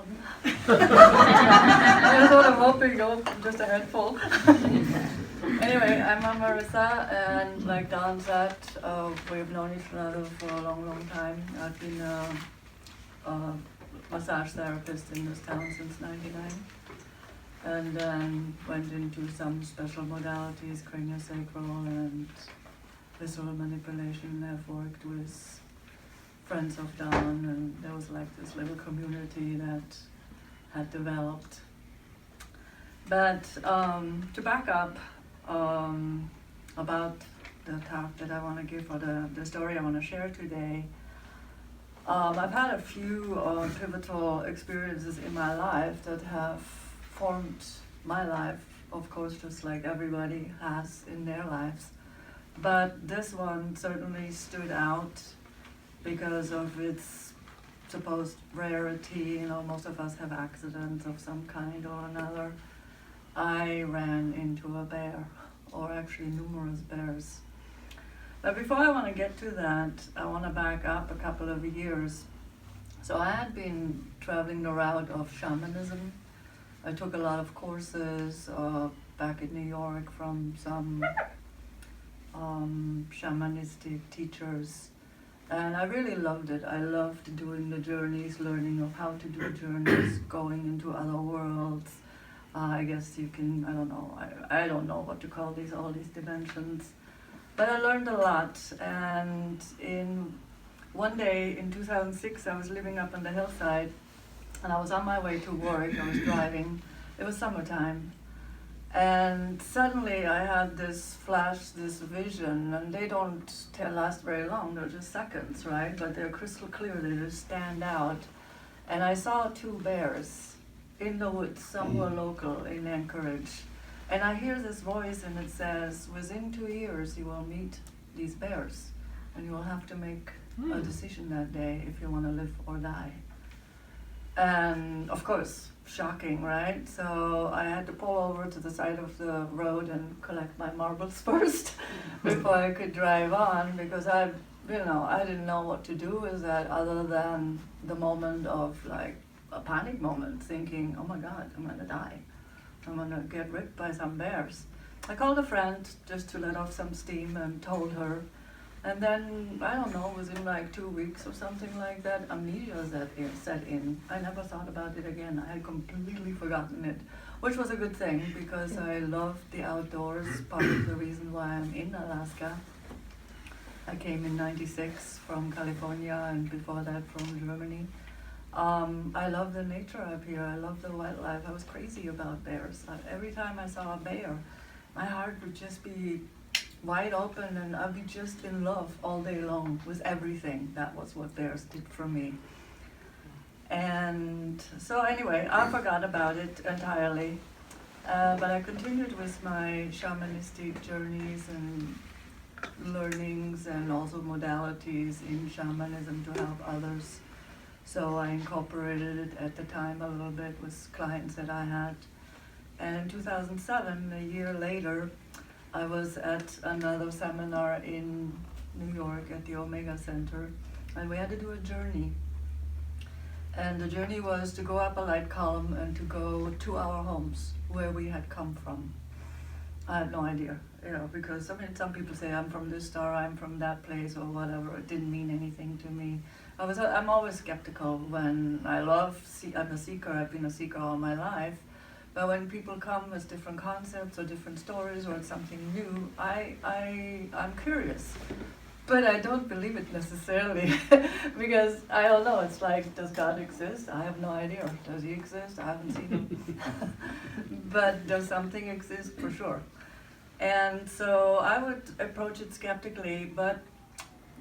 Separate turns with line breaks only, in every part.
one. That's what I'm hoping, just a handful. Anyway, I'm Amerissis, and like Don said, we've known each other for a long, long time. I've been a massage therapist in this town since '99, and then went into some special modalities, craniosacral and visceral manipulation. I've worked with friends of Don, and there was like this little community that had developed. But to back up about the talk that I want to give, or the story I want to share today, I've had a few pivotal experiences in my life that have formed my life, of course, just like everybody has in their lives. But this one certainly stood out because of its supposed rarity. You know, most of us have accidents of some kind or another. I ran into a bear, or actually numerous bears. But before I want to get to that, I want to back up a couple of years. So I had been traveling the route of shamanism. I took a lot of courses back in New York from some shamanistic teachers. And I really loved it. I loved doing the journeys, learning of how to do journeys, going into other worlds. I guess you can, I don't know, I don't know what to call these, all these dimensions. But I learned a lot. And one day in 2006, I was living up on the hillside, and I was on my way to work. I was driving. It was summertime. And suddenly I had this flash, this vision, and they don't last very long, they're just seconds, right? But they're crystal clear, they just stand out. And I saw two bears in the woods, somewhere local in Anchorage. And I hear this voice, and it says, within 2 years you will meet these bears, and you will have to make a decision that day if you want to live or die. And of course, shocking, right? So I had to pull over to the side of the road and collect my marbles first before I could drive on, because I didn't know what to do with that other than the moment of like a panic moment, thinking, oh my God, I'm gonna die. I'm gonna get ripped by some bears. I called a friend just to let off some steam and told her. And then, I don't know, within like 2 weeks or something like that, amnesia set in. I never thought about it again. I had completely forgotten it, which was a good thing because I loved the outdoors, part of the reason why I'm in Alaska. I came in '96 from California, and before that from Germany. I love the nature up here. I love the wildlife. I was crazy about bears. Every time I saw a bear, my heart would just be wide open, and I'd be just in love all day long with everything. That was what bears did for me. And so anyway, I forgot about it entirely, but I continued with my shamanistic journeys and learnings and also modalities in shamanism to help others. So I incorporated it at the time a little bit with clients that I had. And in 2007, a year later, I was at another seminar in New York at the Omega Center, and we had to do a journey. And the journey was to go up a light column and to go to our homes where we had come from. I had no idea, because some people say I'm from this star, I'm from that place, or whatever. It didn't mean anything to me. I'm always skeptical when I'm a seeker. I've been a seeker all my life. But when people come with different concepts or different stories or it's something new, I'm curious. But I don't believe it necessarily because I don't know. It's like, does God exist? I have no idea. Does he exist? I haven't seen him. But does something exist? For sure. And so I would approach it skeptically, but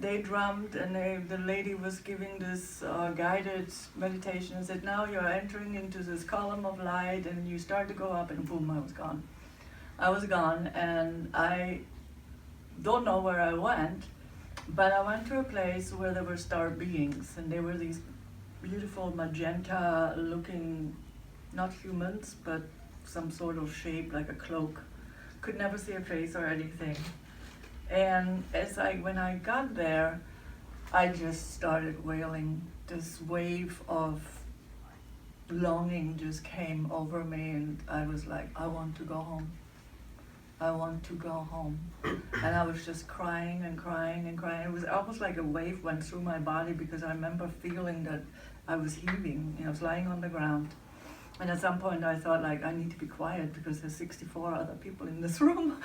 they drummed, and the lady was giving this guided meditation and said, now you're entering into this column of light, and you start to go up, and boom, I was gone. I was gone, and I don't know where I went, but I went to a place where there were star beings, and they were these beautiful magenta looking, not humans, but some sort of shape like a cloak. Could never see a face or anything. And when I got there, I just started wailing this wave of longing just came over me, and I was like, I want to go home. I want to go home. And I was just crying and crying and crying. It was almost like a wave went through my body, because I remember feeling that I was heaving. I was lying on the ground. And at some point I thought, like, I need to be quiet because there's 64 other people in this room.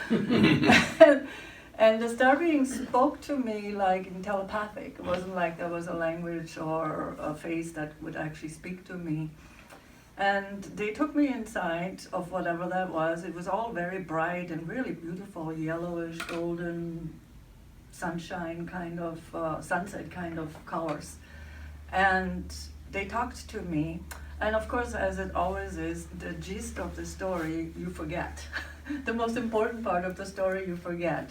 And the star being spoke to me like in telepathic. It wasn't like there was a language or a face that would actually speak to me. And they took me inside of whatever that was. It was all very bright and really beautiful, yellowish, golden, sunshine kind of, sunset kind of colors. And they talked to me. And of course, as it always is, the gist of the story you forget. The most important part of the story you forget.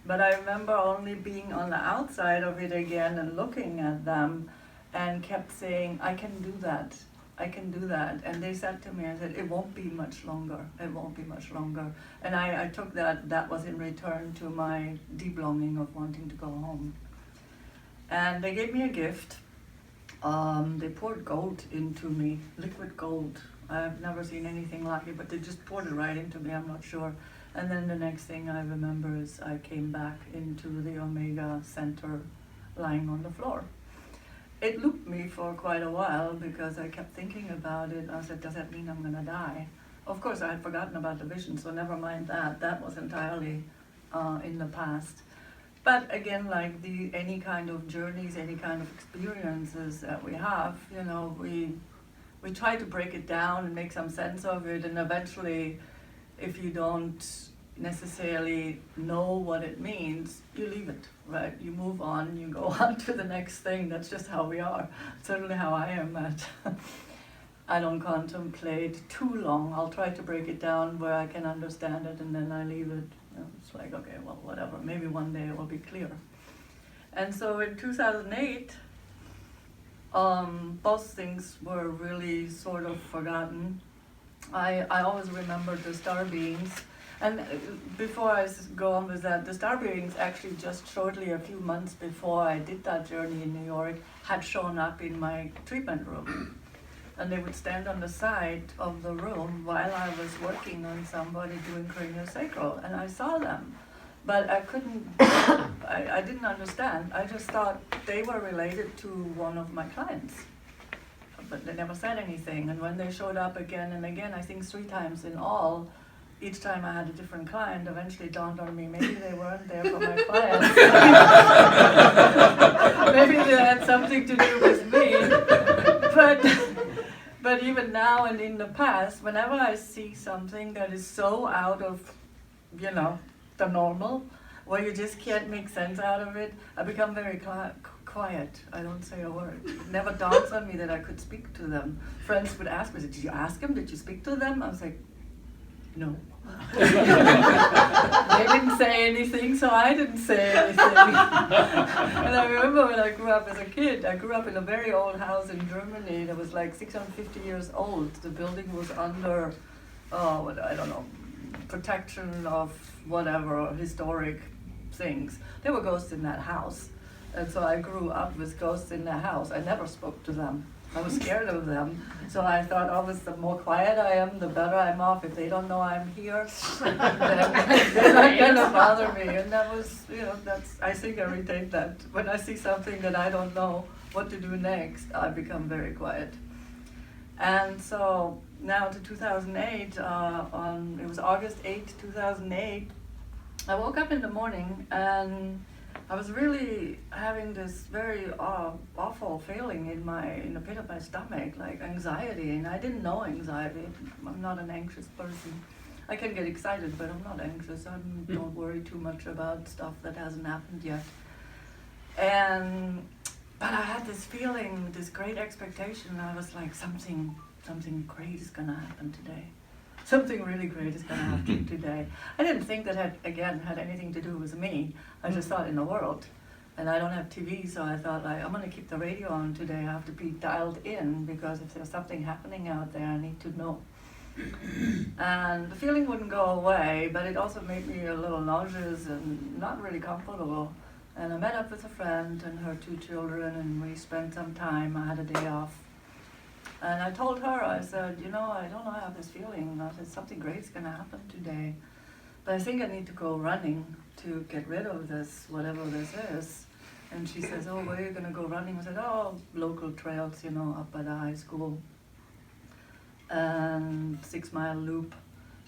But I remember only being on the outside of it again and looking at them, and kept saying, I can do that. I can do that. And they said to me, I said, it won't be much longer. It won't be much longer. And I took that was in return to my deep longing of wanting to go home. And they gave me a gift. They poured gold into me, liquid gold. I've never seen anything like it, but they just poured it right into me, I'm not sure. And then the next thing I remember is I came back into the Omega Center, lying on the floor. It looped me for quite a while because I kept thinking about it. I said, does that mean I'm gonna die? Of course, I had forgotten about the vision, so never mind that. That was entirely in the past. But again, like any kind of journeys, any kind of experiences that we have, you know, we try to break it down and make some sense of it, and eventually, if you don't necessarily know what it means, you leave it, right? You move on, you go on to the next thing. That's just how we are. Certainly how I am at. I don't contemplate too long. I'll try to break it down where I can understand it, and then I leave it. You know, it's like, okay, well, whatever. Maybe one day it will be clear. And so in 2008, both things were really sort of forgotten. I always remember the star beings. And before I go on with that, the star beings actually just shortly, a few months before I did that journey in New York, had shown up in my treatment room. And they would stand on the side of the room while I was working on somebody doing craniosacral, and I saw them. But I couldn't, I didn't understand. I just thought they were related to one of my clients. But they never said anything. And when they showed up again and again, I think 3 times in all, each time I had a different client, eventually dawned on me, maybe they weren't there for my clients. Maybe they had something to do with me. But even now and in the past, whenever I see something that is so out of, you know, the normal, where you just can't make sense out of it, I become very quiet. I don't say a word. It never dawns on me that I could speak to them. Friends would ask me, did you ask them? Did you speak to them? I was like, no. They didn't say anything, so I didn't say anything. And I remember when I grew up as a kid, I grew up in a very old house in Germany that was like 650 years old. The building was under, I don't know, protection of whatever, historic things. There were ghosts in that house. And so I grew up with ghosts in the house. I never spoke to them. I was scared of them. So I thought, always the more quiet I am, the better I'm off. If they don't know I'm here, then they're not gonna bother me. And that was, you know, I think I retain that. When I see something that I don't know what to do next, I become very quiet. And so now to 2008, it was August 8, 2008, I woke up in the morning and I was really having this very awful feeling in the pit of my stomach, like anxiety, and I didn't know anxiety. I'm not an anxious person. I can get excited, but I'm not anxious. I don't worry too much about stuff that hasn't happened yet. But I had this feeling, this great expectation. I was like, something great is gonna happen today. Something really great is going to happen today. I didn't think that had anything to do with me. I just thought in the world. And I don't have TV, so I thought, like, I'm going to keep the radio on today. I have to be dialed in, because if there's something happening out there, I need to know. And the feeling wouldn't go away, but it also made me a little nauseous and not really comfortable. And I met up with a friend and her 2 children, and we spent some time. I had a day off. And I told her, I said, I don't know, I have this feeling. I said, something great's going to happen today. But I think I need to go running to get rid of this, whatever this is. And she says, oh, where are you going to go running? I said, oh, local trails, up by the high school. And 6 Mile Loop.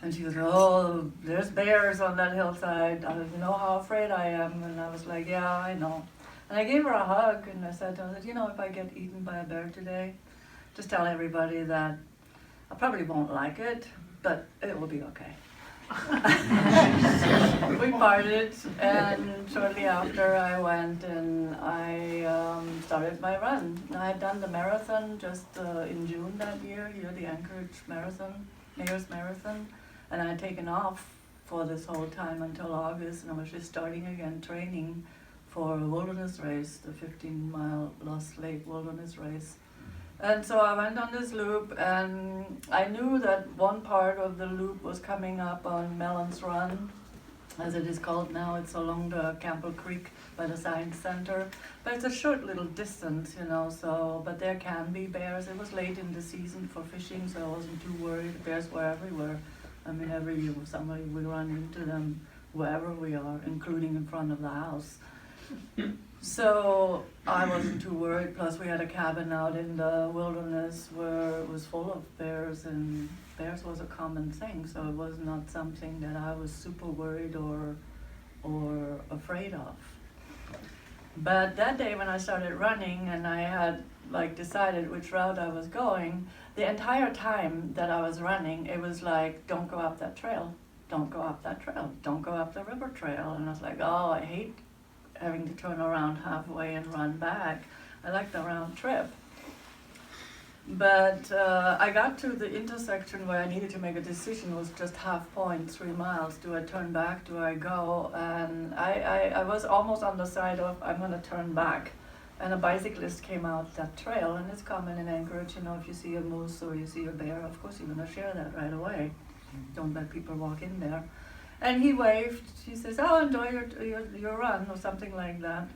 And she goes, oh, there's bears on that hillside. You know how afraid I am? And I was like, yeah, I know. And I gave her a hug, and I said, if I get eaten by a bear today, just tell everybody that I probably won't like it, but it will be okay. We parted, and shortly after I went and I started my run. I had done the marathon just in June that year, here the Anchorage Marathon, Mayor's Marathon, and I had taken off for this whole time until August, and I was just starting again training for a wilderness race, the 15-mile Lost Lake Wilderness Race. And so I went on this loop, and I knew that one part of the loop was coming up on Mellon's Run, as it is called now. It's along the Campbell Creek by the Science Center. But it's a short little distance, but there can be bears. It was late in the season for fishing, so I wasn't too worried. Bears were everywhere. I mean, every year somebody would run into them wherever we are, including in front of the house. So I wasn't too worried, plus we had a cabin out in the wilderness where it was full of bears, and bears was a common thing, so it was not something that I was super worried or afraid of. But that day when I started running and I had decided which route I was going, the entire time that I was running, it was like, don't go up that trail, don't go up that trail, don't go up the river trail. And I was like, oh, I hate having to turn around halfway and run back. I like the round trip. But I got to the intersection where I needed to make a decision. It was just half point, 3 miles. Do I turn back? Do I go? And I was almost on the side of, I'm going to turn back. And a bicyclist came out that trail, and it's common in Anchorage, if you see a moose or you see a bear, of course you're going to share that right away. Don't let people walk in there. And he waved. He says, oh, enjoy your run, or something like that.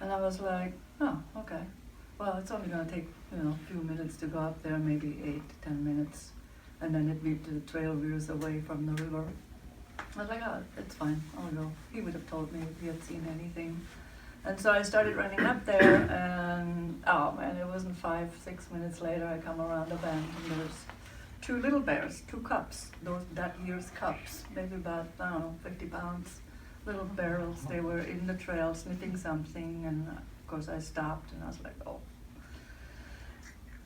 And I was like, oh, okay. Well, it's only going to take, a few minutes to go up there, maybe 8 to 10 minutes. And then the trail veers away from the river. I was like, oh, it's fine, I'll go. He would have told me if he had seen anything. And so I started running up there, and oh man, it wasn't 5-6 minutes later, I come around a bend, and there's 2 little bears, 2 cubs, that year's cubs, maybe about, 50 pounds, little barrels. They were in the trail sniffing something, and of course I stopped, and I was like, oh.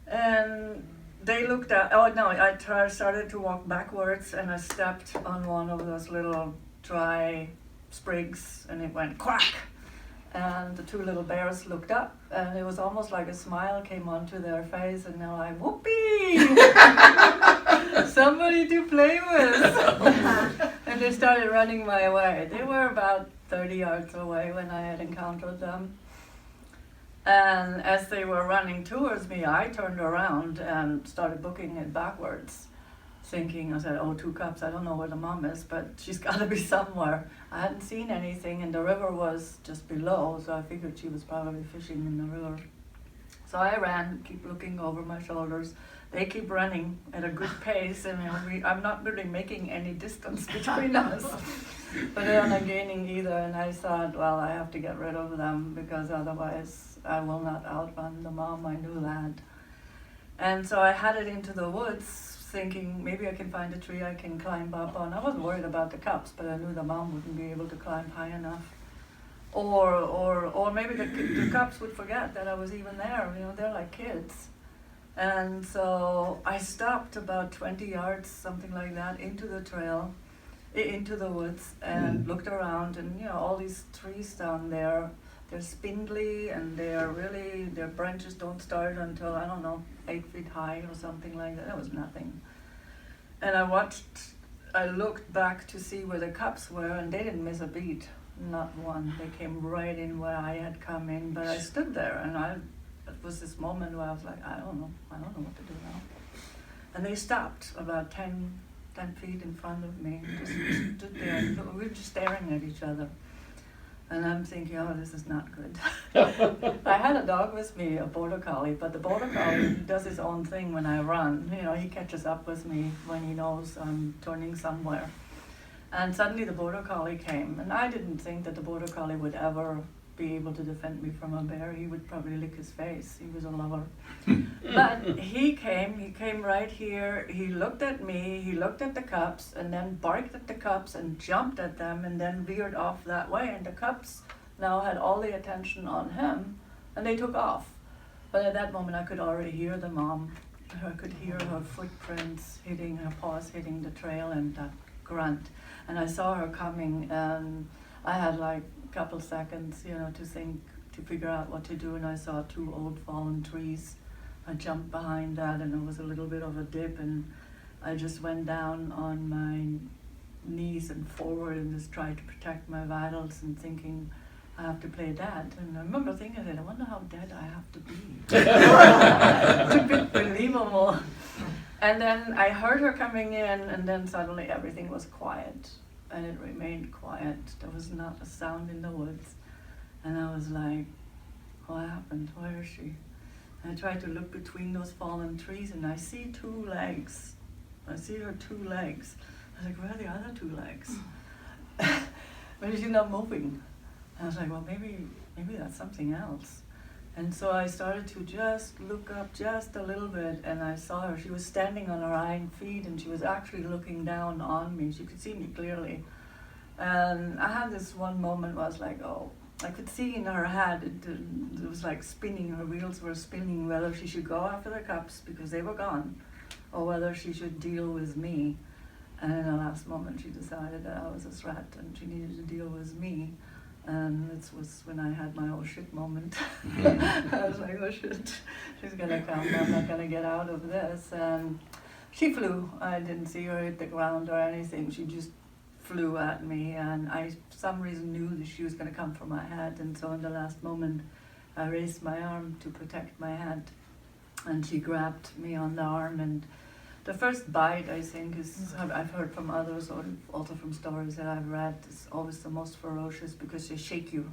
And they looked at, I started to walk backwards, and I stepped on one of those little dry sprigs, and it went quack. And the 2 little bears looked up, and it was almost like a smile came onto their face, and they're like, whoopee! Somebody to play with! And they started running my way. They were about 30 yards away when I had encountered them. And as they were running towards me, I turned around and started booking it backwards. Thinking, I said, oh, 2 cubs, I don't know where the mom is, but she's got to be somewhere. I hadn't seen anything, and the river was just below, so I figured she was probably fishing in the river. So I ran, keep looking over my shoulders. They keep running at a good pace, and I'm not really making any distance between us. But they're not gaining either, and I thought, well, I have to get rid of them, because otherwise I will not outrun the mom, I knew that. And so I headed into the woods, thinking maybe I can find a tree I can climb up on. I wasn't worried about the cubs, but I knew the mom wouldn't be able to climb high enough. Or maybe the cubs would forget that I was even there. They're like kids. And so I stopped about 20 yards, something like that, into the trail, into the woods, and looked around, and all these trees down there, they're spindly, and their branches don't start until, 8 feet high or something like that. That was nothing. And I looked back to see where the cubs were, and they didn't miss a beat, not one. They came right in where I had come in, but I stood there, and it was this moment where I was like, I don't know what to do now. And they stopped about 10 feet in front of me, just stood there, and we were just staring at each other. And I'm thinking, oh, this is not good. I had a dog with me, a border collie, but the border collie does his own thing when I run. You know, he catches up with me when he knows I'm turning somewhere. And suddenly the border collie came, and I didn't think that the border collie would ever be able to defend me from a bear. He would probably lick his face. He was a lover. But he came right here. He looked at me, he looked at the cubs, and then barked at the cubs and jumped at them and then veered off that way. And the cubs now had all the attention on him, and they took off. But at that moment, I could already hear the mom. I could hear her footprints hitting, her paws hitting the trail, and that grunt. And I saw her coming, and I had like couple seconds, you know, to think, to figure out what to do, and I saw 2 old fallen trees. I jumped behind that, and it was a little bit of a dip, and I just went down on my knees and forward and just tried to protect my vitals and thinking, I have to play dead. And I remember thinking that, I wonder how dead I have to be. It's a bit believable. And then I heard her coming in, and then suddenly everything was quiet. And it remained quiet. There was not a sound in the woods. And I was like, what happened? Where is she? And I tried to look between those fallen trees, and I see 2 legs. I see her 2 legs. I was like, where are the other 2 legs? But she's not moving. And I was like, well, maybe that's something else. And so I started to just look up just a little bit, and I saw her. She was standing on her hind feet, and she was actually looking down on me. She could see me clearly. And I had this one moment where I was like, oh, I could see in her head, it was like spinning, her wheels were spinning, whether she should go after the cubs because they were gone, or whether she should deal with me. And in the last moment, she decided that I was a threat, and she needed to deal with me. And this was when I had my oh shit moment. I was like, oh shit, she's gonna come, I'm not gonna get out of this. And she flew. I didn't see her hit the ground or anything. She just flew at me, and I, for some reason, knew that she was gonna come for my head. And so in the last moment, I raised my arm to protect my head, and she grabbed me on the arm. And the first bite, I think, is, I've heard from others, or also from stories that I've read, is always the most ferocious because they shake you.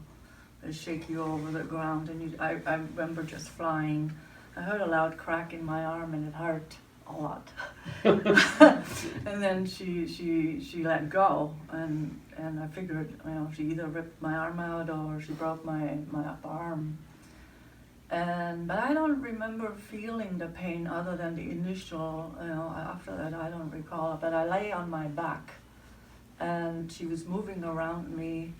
They shake you over the ground, and I remember just flying. I heard a loud crack in my arm, and it hurt a lot. And then she let go, and I figured, you know, she either ripped my arm out or she broke my upper arm. But I don't remember feeling the pain other than the initial, you know, after that I don't recall. But I lay on my back, and she was moving around me,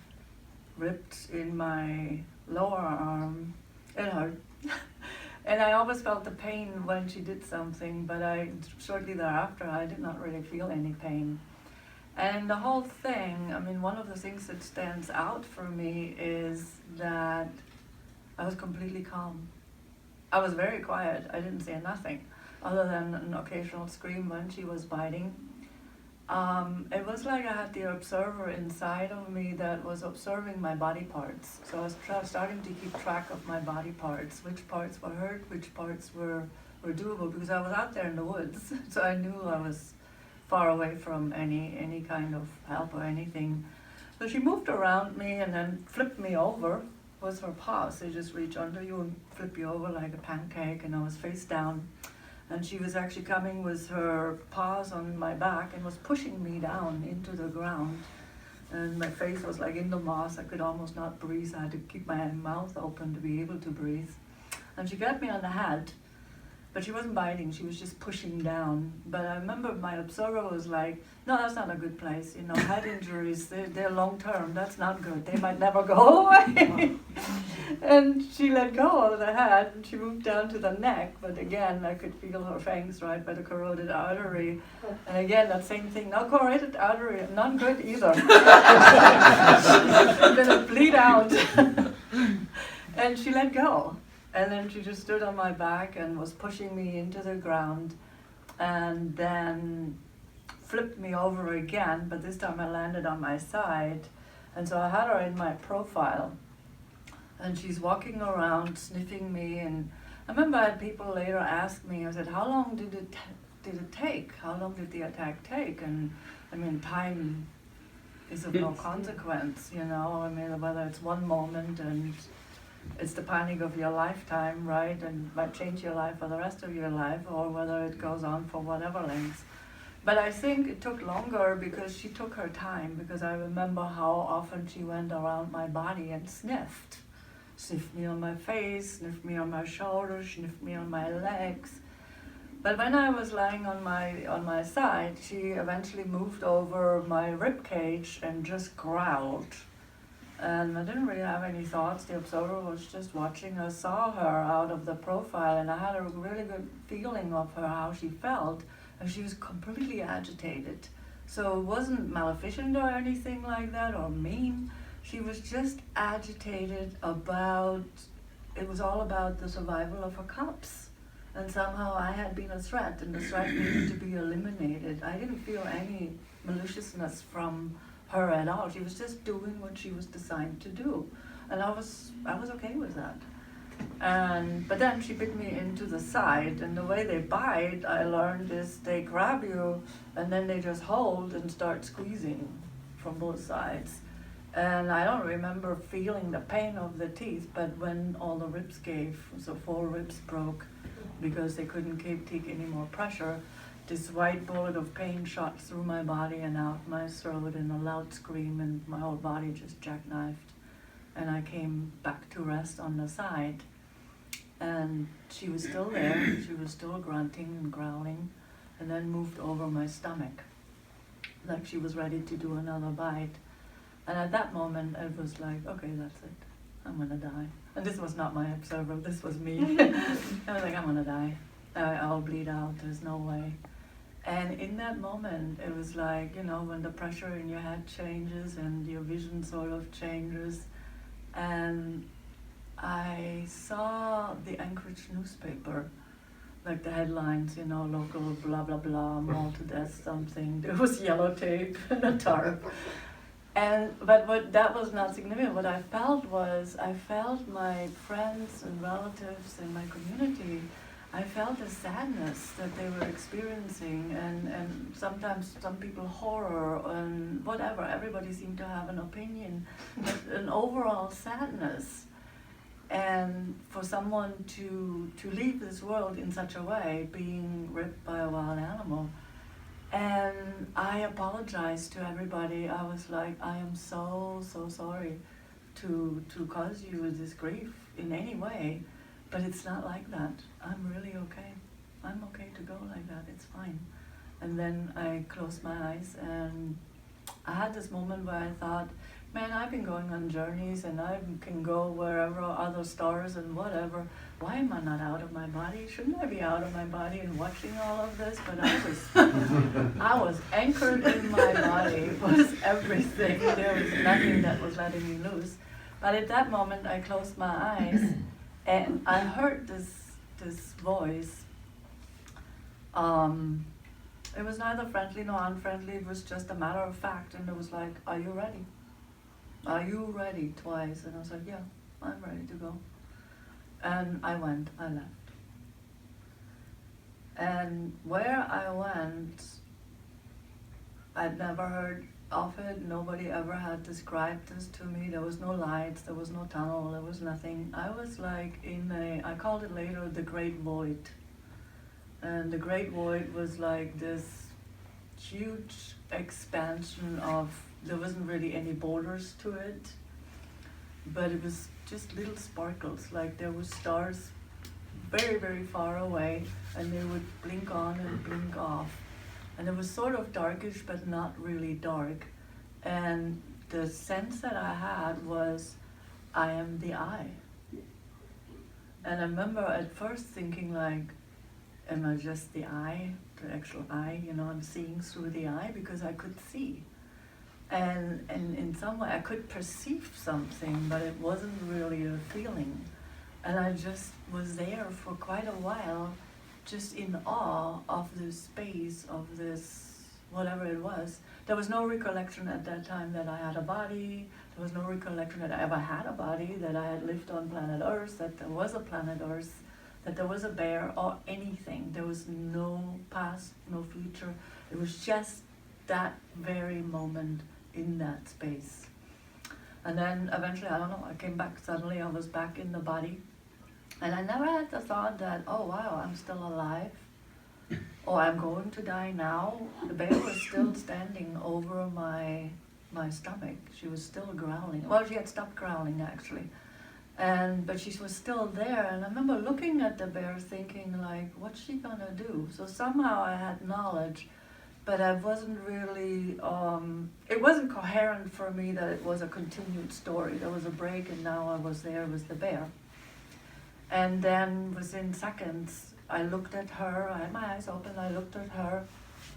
ripped in my lower arm. It hurt. And I always felt the pain when she did something, but shortly thereafter I did not really feel any pain. And the whole thing, I mean, one of the things that stands out for me is that I was completely calm. I was very quiet. I didn't say nothing other than an occasional scream when she was biting. It was like I had the observer inside of me that was observing my body parts. So I was starting to keep track of my body parts, which parts were hurt, which parts were doable, because I was out there in the woods. So I knew I was far away from any kind of help or anything. So she moved around me and then flipped me over with her paws. They just reach under you and flip you over like a pancake, and I was face down. And she was actually coming with her paws on my back and was pushing me down into the ground. And my face was like in the moss. I could almost not breathe. I had to keep my mouth open to be able to breathe. And she got me on the head, but she wasn't biting. She was just pushing down. But I remember my observer was like, no, that's not a good place. You know, head injuries, they're long-term. That's not good. They might never go away. And she let go of the head, and she moved down to the neck. But again, I could feel her fangs right by the carotid artery. And again, that same thing. Now, carotid artery, not good either. I'm going to bleed out. And she let go. And then she just stood on my back and was pushing me into the ground, and then flipped me over again, but this time I landed on my side. And so I had her in my profile, and she's walking around sniffing me. And I remember I had people later ask me, I said, how long did it take? How long did the attack take? And I mean, time is of no consequence, you know. I mean, whether it's one moment and it's the panic of your lifetime, right, and might change your life for the rest of your life, or whether it goes on for whatever length. But I think it took longer because she took her time, because I remember how often she went around my body and sniffed. Sniffed me on my face, sniffed me on my shoulders, sniffed me on my legs. But when I was lying on my side, she eventually moved over my rib cage and just growled. And I didn't really have any thoughts. The observer was just watching. I saw her out of the profile, and I had a really good feeling of her, how she felt. And she was completely agitated. So it wasn't maleficent or anything like that, or mean. She was just agitated about, it was all about the survival of her cubs. And somehow I had been a threat, and the threat needed to be eliminated. I didn't feel any maliciousness from her at all. She was just doing what she was designed to do. And I was okay with that. But then she bit me into the side, and the way they bite, I learned, is they grab you and then they just hold and start squeezing from both sides. And I don't remember feeling the pain of the teeth, but when all the ribs gave, so 4 ribs broke because they couldn't take any more pressure, this white bullet of pain shot through my body and out my throat in a loud scream, and my whole body just jackknifed. And I came back to rest on the side. And she was still there, she was still grunting and growling, and then moved over my stomach, like she was ready to do another bite. And at that moment, it was like, okay, that's it. I'm gonna die. And this was not my observer, this was me. I was like, I'm gonna die. I'll bleed out, there's no way. And in that moment, it was like, you know, when the pressure in your head changes and your vision sort of changes. And I saw the Anchorage newspaper, like the headlines, you know, local blah, blah, blah, mauled to death something. There was yellow tape and a tarp. But what that was not significant. What I felt was, I felt my friends and relatives in my community, I felt a sadness that they were experiencing, and sometimes some people horror and whatever. Everybody seemed to have an opinion, but an overall sadness. And for someone to leave this world in such a way, being ripped by a wild animal. And I apologized to everybody. I was like, I am so sorry to cause you this grief in any way, but it's not like that. I'm really okay. I'm okay to go like that, it's fine. And then I closed my eyes, and I had this moment where I thought, man, I've been going on journeys and I can go wherever, other stars and whatever. Why am I not out of my body? Shouldn't I be out of my body and watching all of this? But I was anchored in my body. It was everything. There was nothing that was letting me loose. But at that moment, I closed my eyes and I heard this voice. It was neither friendly nor unfriendly. It was just a matter of fact. And it was like, are you ready? Are you ready? Twice. And I was like, yeah, I'm ready to go. And I went, I left. And where I went, I'd never heard of it. Nobody ever had described this to me. There was no lights, there was no tunnel, there was nothing. I was like I called it later the Great Void. And the Great Void was like this huge expansion of, there wasn't really any borders to it, but it was just little sparkles, like there were stars very, very far away, and they would blink on and blink off. And it was sort of darkish, but not really dark. And the sense that I had was, I am the eye. And I remember at first thinking like, am I just the eye, the actual eye, you know, I'm seeing through the eye because I could see. And in some way I could perceive something, but it wasn't really a feeling. And I just was there for quite a while, just in awe of this space, of this, whatever it was. There was no recollection at that time that I had a body. There was no recollection that I ever had a body, that I had lived on planet Earth, that there was a planet Earth, that there was a bear or anything. There was no past, no future. It was just that very moment in that space. And then eventually, I don't know, I came back suddenly, I was back in the body. And I never had the thought that, oh wow, I'm still alive. Or I'm going to die now. The bear was still standing over my stomach. She was still growling. Well, she had stopped growling actually. But she was still there, and I remember looking at the bear thinking like, what's she gonna do? So somehow I had knowledge, but I wasn't really, it wasn't coherent for me that it was a continued story. There was a break and now I was there with the bear. And then within seconds, I looked at her, I had my eyes open, I looked at her.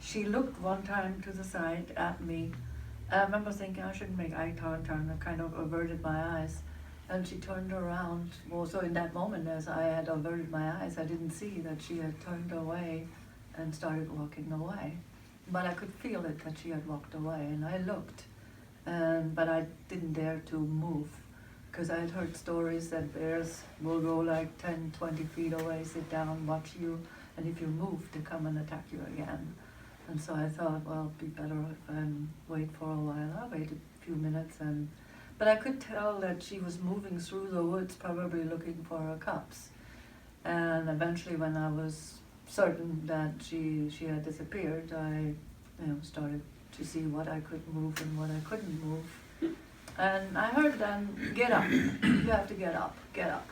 She looked one time to the side at me. And I remember thinking I shouldn't make eye contact, and I kind of averted my eyes. And she turned around. Well, so in that moment, as I had averted my eyes, I didn't see that she had turned away and started walking away. But I could feel it that she had walked away, and I looked. But I didn't dare to move, because I had heard stories that bears will go like 10, 20 feet away, sit down, watch you, and if you move, they come and attack you again. And so I thought, well, it'd be better if I wait for a while. I waited a few minutes, but I could tell that she was moving through the woods, probably looking for her cubs. And eventually, when I was certain that she had disappeared, I started to see what I could move and what I couldn't move. And I heard then, get up, you have to get up, get up.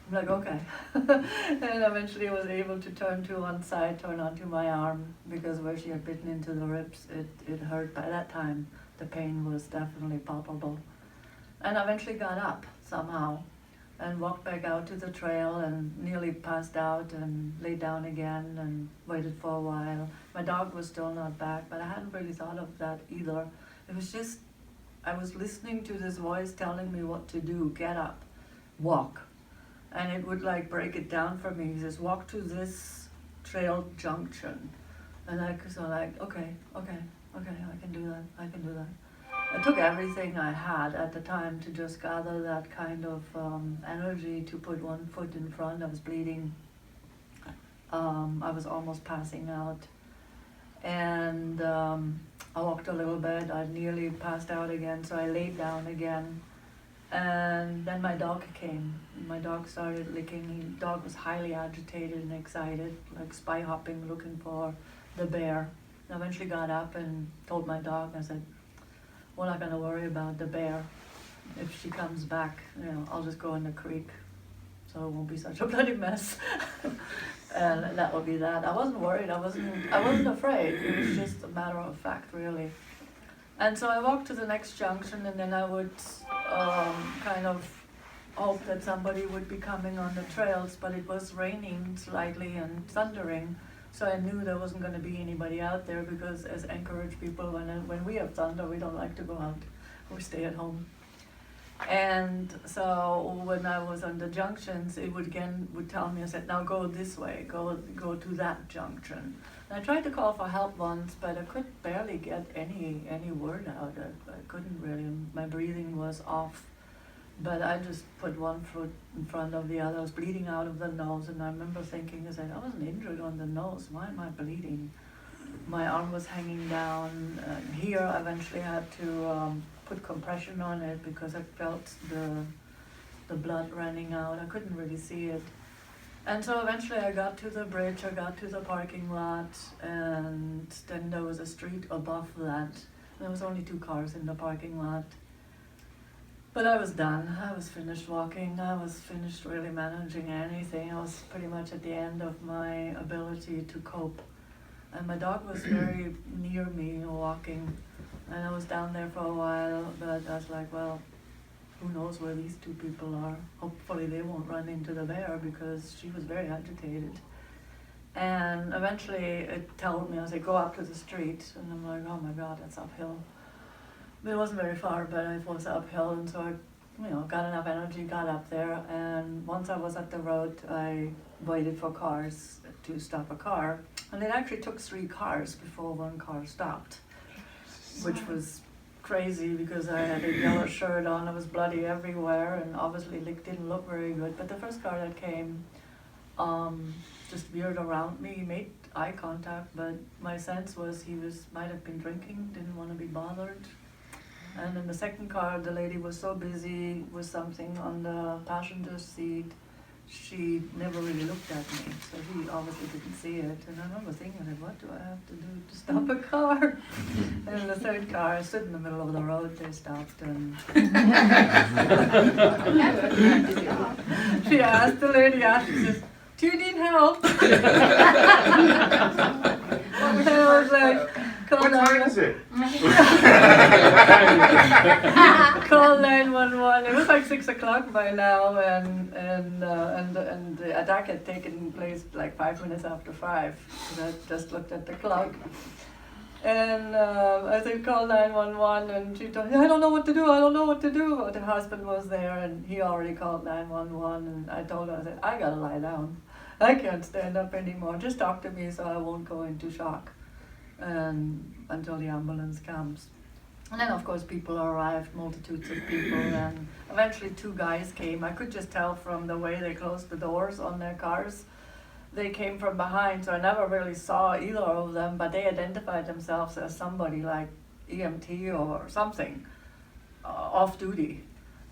I'm like, okay. And eventually I was able to turn to one side, turn onto my arm, because where she had bitten into the ribs, it hurt. By that time, the pain was definitely palpable. And I eventually got up somehow and walked back out to the trail and nearly passed out and laid down again and waited for a while. My dog was still not back, but I hadn't really thought of that either. It was just, I was listening to this voice telling me what to do, get up, walk. And it would like break it down for me. He says, walk to this trail junction. And I was like, okay, I can do that. I took everything I had at the time to just gather that kind of energy to put one foot in front. I was bleeding. I was almost passing out. And I walked a little bit. I nearly passed out again, so I laid down again. And then my dog came. My dog started licking. The dog was highly agitated and excited, like spy hopping, looking for the bear. I eventually got up and told my dog, I said, we're not going to worry about the bear. If she comes back, I'll just go in the creek, so it won't be such a bloody mess. And that would be that. I wasn't worried. I wasn't afraid. It was just a matter of fact, really. And so I walked to the next junction, and then I would kind of hope that somebody would be coming on the trails, but it was raining slightly and thundering. So I knew there wasn't going to be anybody out there, because as Anchorage people, when we have thunder, we don't like to go out. We stay at home. And so when I was on the junctions, it would tell me, I said, now go this way, go to that junction. And I tried to call for help once, but I could barely get any word out. I couldn't really, my breathing was off. But I just put one foot in front of the other. I was bleeding out of the nose, and I remember thinking, I wasn't injured on the nose. Why am I bleeding? My arm was hanging down. Here, I eventually had to put compression on it because I felt the blood running out. I couldn't really see it. And so eventually I got to the bridge, I got to the parking lot, and then there was a street above that. There was only 2 cars in the parking lot. But I was done. I was finished walking. I was finished really managing anything. I was pretty much at the end of my ability to cope. And my dog was very near me walking. And I was down there for a while, but I was like, well, who knows where these 2 people are. Hopefully they won't run into the bear, because she was very agitated. And eventually it told me, I said, go up to the street. And I'm like, oh my God, that's uphill. It wasn't very far, but it was uphill, and so I got enough energy, got up there, and once I was at the road, I waited for cars to stop a car, and it actually took 3 cars before one car stopped, which was crazy because I had a yellow shirt on, I was bloody everywhere, and obviously didn't look very good. But the first car that came just veered around me, made eye contact, but my sense was he might have been drinking, didn't want to be bothered. And in the second car, the lady was so busy with something on the passenger seat, she never really looked at me, so he obviously didn't see it. And I remember thinking, like, what do I have to do to stop a car? And in the third car, I stood in the middle of the road, they stopped, and she asked the lady, she says, do you need help? And I was like,
what time is it?
Call 911. It was like 6 o'clock by now, and the attack had taken place like 5 minutes after 5. And I just looked at the clock. And I said, call 911, and she told me, I don't know what to do, I don't know what to do. But the husband was there, and he already called 911, and I told her, I said, I gotta lie down. I can't stand up anymore. Just talk to me so I won't go into shock until the ambulance comes. And then, of course, people arrived, multitudes of people, and eventually 2 guys came. I could just tell from the way they closed the doors on their cars. They came from behind, so I never really saw either of them, but they identified themselves as somebody like EMT or something, off duty.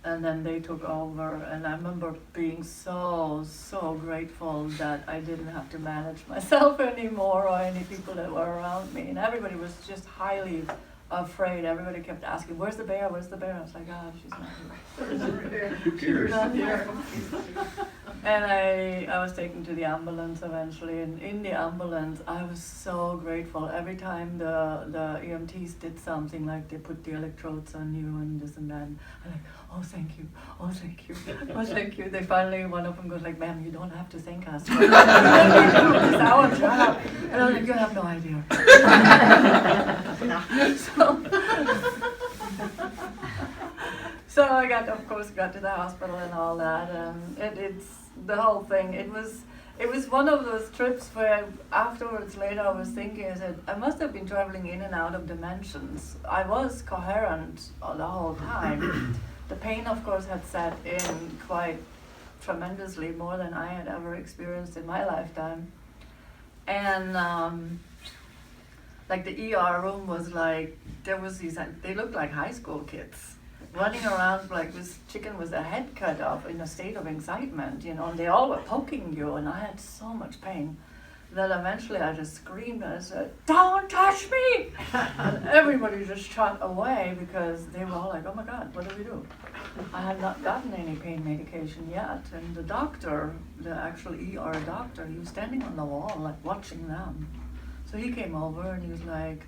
And then they took over, and I remember being so grateful that I didn't have to manage myself anymore or any people that were around me. And everybody was just highly afraid. Everybody kept asking, where's the bear, where's the bear? I was like, she's not here.
Who cares?
She's not here. And I was taken to the ambulance eventually, and in the ambulance I was so grateful. Every time the EMTs did something, like they put the electrodes on you and this and that, I'm like, oh thank you, oh thank you, oh thank you. They finally, one of them goes like, ma'am, you don't have to thank us. It's our job. And I was like, you have no idea. So I of course got to the hospital and all that, and it's the whole thing. It was one of those trips where afterwards, later, I was thinking, I said, I must have been traveling in and out of dimensions. I was coherent the whole time. The pain, of course, had set in quite tremendously, more than I had ever experienced in my lifetime. And like the ER room was like, there was they looked like high school kids running around like this chicken with their head cut off in a state of excitement, and they all were poking you, and I had so much pain that eventually I just screamed and I said, don't touch me! And everybody just shot away because they were all like, oh my God, what do we do? I had not gotten any pain medication yet, and the doctor, the actual ER doctor, he was standing on the wall like watching them. So he came over and he was like,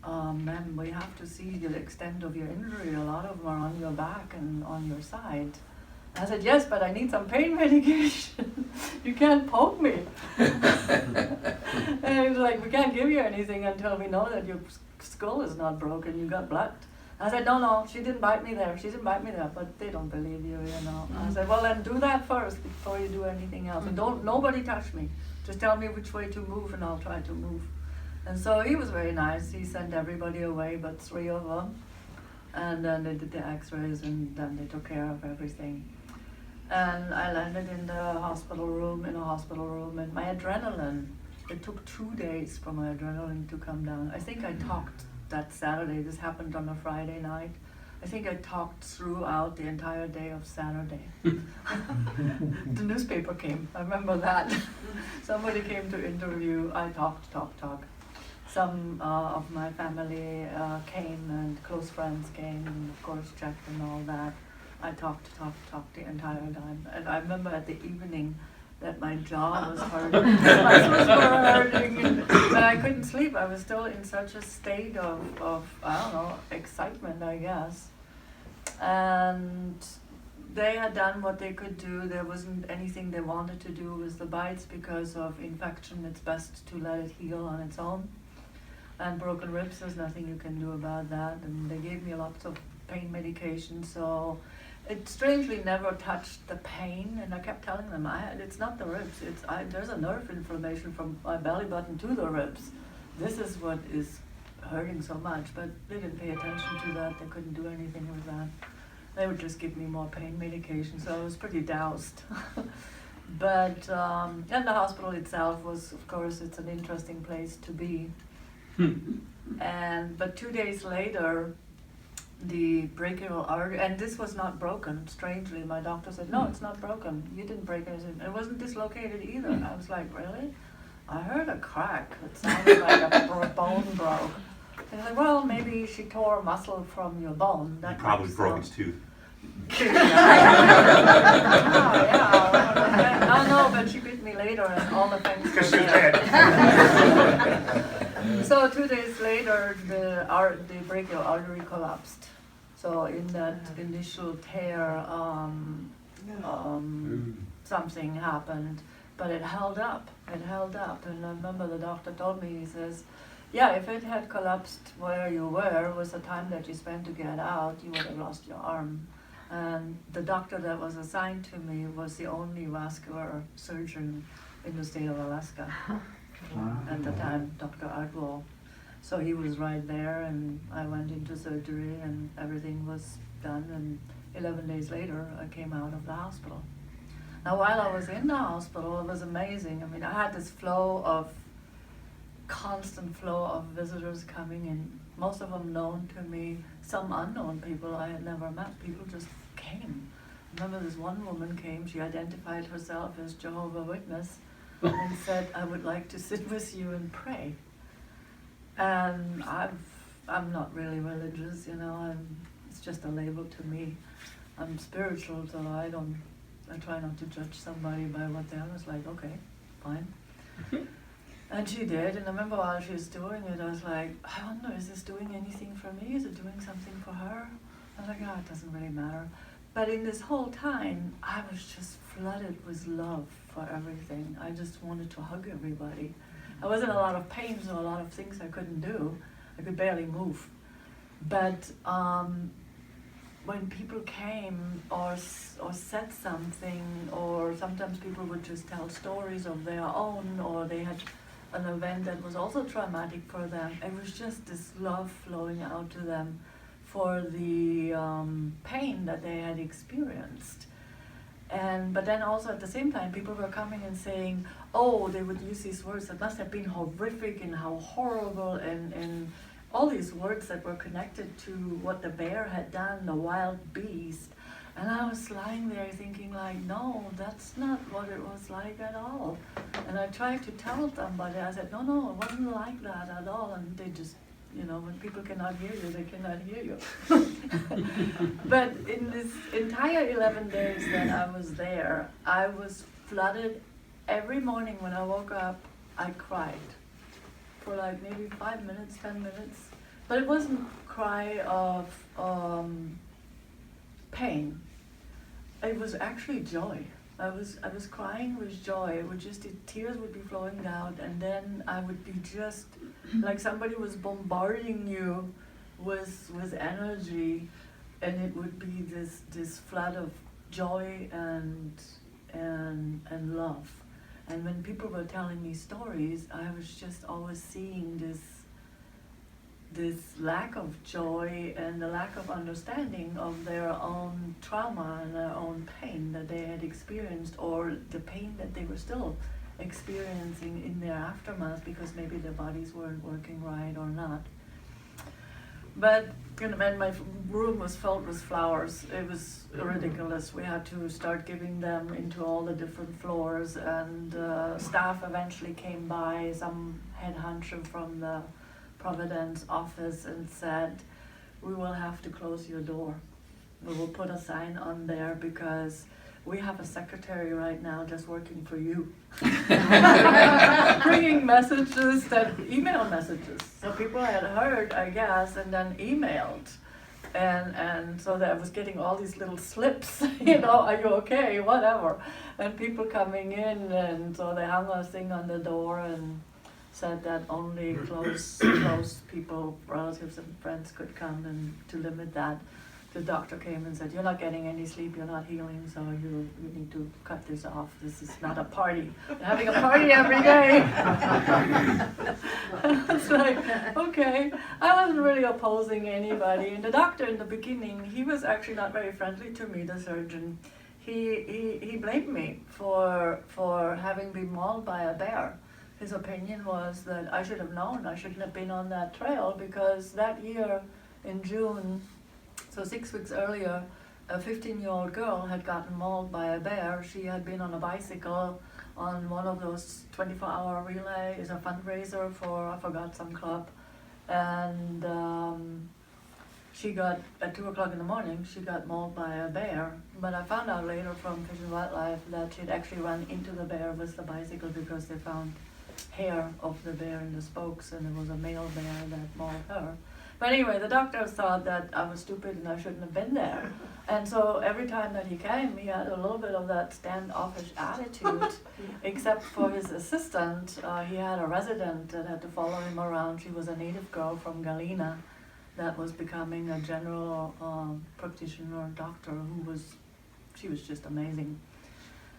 ma'am, we have to see the extent of your injury. A lot of them are on your back and on your side. I said, yes, but I need some pain medication. You can't poke me. And he was like, we can't give you anything until we know that your skull is not broken, you got blood. I said, no, she didn't bite me there, but they don't believe you, I said, well, then do that first before you do anything else. And nobody touch me. Just tell me which way to move and I'll try to move. And so he was very nice. He sent everybody away but 3 of them. And then they did the x-rays and then they took care of everything. And I landed in a hospital room, and my adrenaline, it took 2 days for my adrenaline to come down. I think I talked that Saturday. This happened on a Friday night. I think I talked throughout the entire day of Saturday. The newspaper came, I remember that. Somebody came to interview, I talked. Some of my family came, and close friends came, and of course checked and all that. I talked the entire time. And I remember at the evening that my jaw was hurting, my muscles were hurting, but I couldn't sleep. I was still in such a state of I don't know, excitement, I guess. And they had done what they could do. There wasn't anything they wanted to do with the bites because of infection. It's best to let it heal on its own. And broken ribs, there's nothing you can do about that. And they gave me lots of pain medication, so it strangely never touched the pain. And I kept telling them, it's not the ribs. There's a nerve inflammation from my belly button to the ribs. This is what is hurting so much. But they didn't pay attention to that. They couldn't do anything with that. They would just give me more pain medication, so I was pretty doused. But and the hospital itself was, of course, it's an interesting place to be. But 2 days later, the brachial artery, and this was not broken. Strangely, my doctor said, "No, it's not broken. You didn't break it. It wasn't dislocated either." And I was like, "Really?" I heard a crack. It sounded like a bone broke. And I said, "Well, maybe she tore muscle from your bone." That
He probably broke his tooth.
Oh no, but she beat me later, and all the things.
Because she was dead.
So 2 days later, the brachial artery collapsed. So in that initial tear, something happened, but it held up. It held up, and I remember the doctor told me, he says, "Yeah, if it had collapsed where you were, was the time that you spent to get out, you would have lost your arm." And the doctor that was assigned to me was the only vascular surgeon in the state of Alaska at the time, Dr. Ardwell. So he was right there, and I went into surgery, and everything was done, and 11 days later, I came out of the hospital. Now, while I was in the hospital, it was amazing. I mean, I had this constant flow of visitors coming in, most of them known to me, some unknown people I had never met. People just came. I remember this one woman came, she identified herself as Jehovah's Witness and said, "I would like to sit with you and pray." And I'm not really religious, you know, it's just a label to me. I'm spiritual, so I try not to judge somebody by what they are. I was like, okay, fine. And she did, and I remember while she was doing it, I was like, I wonder, is this doing anything for me? Is it doing something for her? I was like, oh, it doesn't really matter. But in this whole time, I was just flooded with love for everything. I just wanted to hug everybody. I was in a lot of pain, so a lot of things I couldn't do. I could barely move. But when people came or said something, or sometimes people would just tell stories of their own, or they had an event that was also traumatic for them, it was just this love flowing out to them for the pain that they had experienced. But then also at the same time, people were coming and saying, oh, they would use these words that must have been horrific and how horrible, and all these words that were connected to what the bear had done, the wild beast. And I was lying there thinking like, no, that's not what it was like at all. And I tried to tell somebody, I said, no, it wasn't like that at all. And they just, when people cannot hear you, they cannot hear you. But in this entire 11 days that I was there, I was flooded. Every morning when I woke up, I cried for like maybe 5 minutes, 10 minutes. But it wasn't cry of pain. It was actually joy. I was crying with joy. It would just, the tears would be flowing down, and then I would be just like somebody was bombarding you with energy, and it would be this flood of joy and love. And when people were telling me stories, I was just always seeing this lack of joy and the lack of understanding of their own trauma and their own pain that they had experienced, or the pain that they were still experiencing in their aftermath because maybe their bodies weren't working right or not. But when my room was filled with flowers, it was ridiculous. We had to start giving them into all the different floors, and staff eventually came by, some head honcho from the Providence office, and said, we will have to close your door. We will put a sign on there because we have a secretary right now just working for you. Bringing messages, email messages. So people had heard, I guess, and then emailed. And so that I was getting all these little slips, are you okay, whatever. And people coming in, and so they hung a thing on the door and said that only close people, relatives and friends could come, and to limit that, the doctor came and said, you're not getting any sleep, you're not healing, so you need to cut this off. This is not a party. We're having a party every day. It's like, okay. I wasn't really opposing anybody. And the doctor in the beginning, he was actually not very friendly to me, the surgeon. He blamed me for having been mauled by a bear. His opinion was that I should have known. I shouldn't have been on that trail, because that year in June, So 6 weeks earlier, a 15-year-old girl had gotten mauled by a bear. She had been on a bicycle on one of those 24-hour relays, a fundraiser for, I forgot, some club. And she got, at 2 o'clock in the morning, she got mauled by a bear. But I found out later from Fish and Wildlife that she'd actually run into the bear with the bicycle because they found hair of the bear in the spokes, and it was a male bear that mauled her. But anyway, the doctors thought that I was stupid and I shouldn't have been there. And so every time that he came, he had a little bit of that standoffish attitude, except for his assistant. He had a resident that had to follow him around. She was a native girl from Galena that was becoming a general practitioner doctor she was just amazing.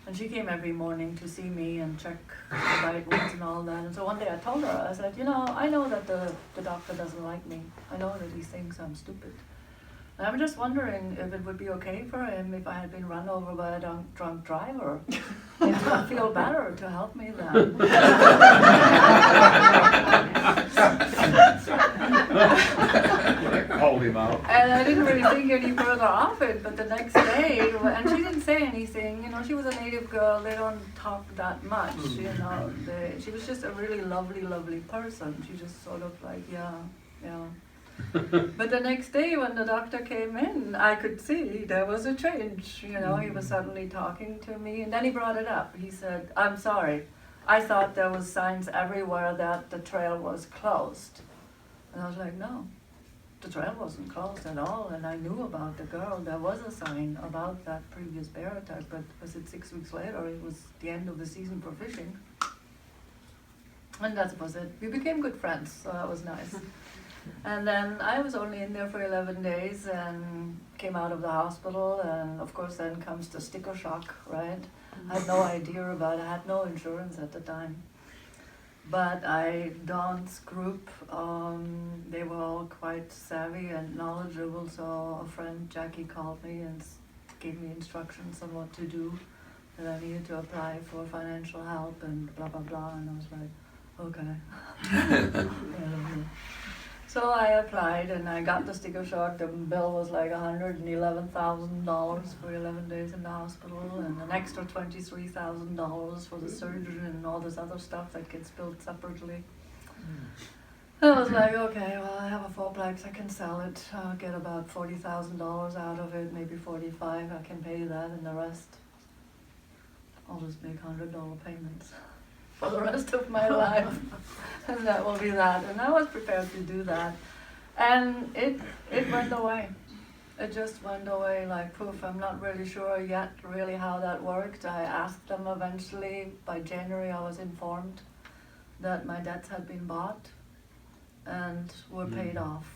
And she came every morning to see me and check the bite wounds and all that. And so one day I told her, I said, I know that the doctor doesn't like me. I know that he thinks I'm stupid. And I'm just wondering if it would be okay for him if I had been run over by a drunk driver. It would feel better to help me then.
Called him out.
And I didn't really think any further of it, but the next day, and she didn't say anything, she was a native girl, they don't talk that much, she was just a really lovely, lovely person. She just sort of like, yeah. But the next day when the doctor came in, I could see there was a change, he was suddenly talking to me, and then he brought it up. He said, I'm sorry, I thought there was signs everywhere that the trail was closed. And I was like, no. The trail wasn't closed at all, and I knew about the girl. There was a sign about that previous bear attack, but was it 6 weeks later? It was the end of the season for fishing. And that was it. We became good friends, so that was nice. And then I was only in there for 11 days and came out of the hospital, and of course then comes the sticker shock, right? I had no idea about it. I had no insurance at the time. But Dawn's group, they were all quite savvy and knowledgeable, so a friend, Jackie, called me and gave me instructions on what to do, that I needed to apply for financial help and blah, blah, blah, and I was like, okay. So I applied and I got the sticker shock. The bill was like $111,000 for 11 days in the hospital, and an extra $23,000 for the surgery and all this other stuff that gets billed separately. And I was like, okay, well, I have a fourplex, I can sell it. I'll get about $40,000 out of it, maybe 45. I can pay that, and the rest, I'll just make $100 payments for the rest of my life, and that will be that. And I was prepared to do that, and it went away. It just went away like poof. I'm not really sure yet really how that worked. I asked them eventually. By January I was informed that my debts had been bought and were paid off.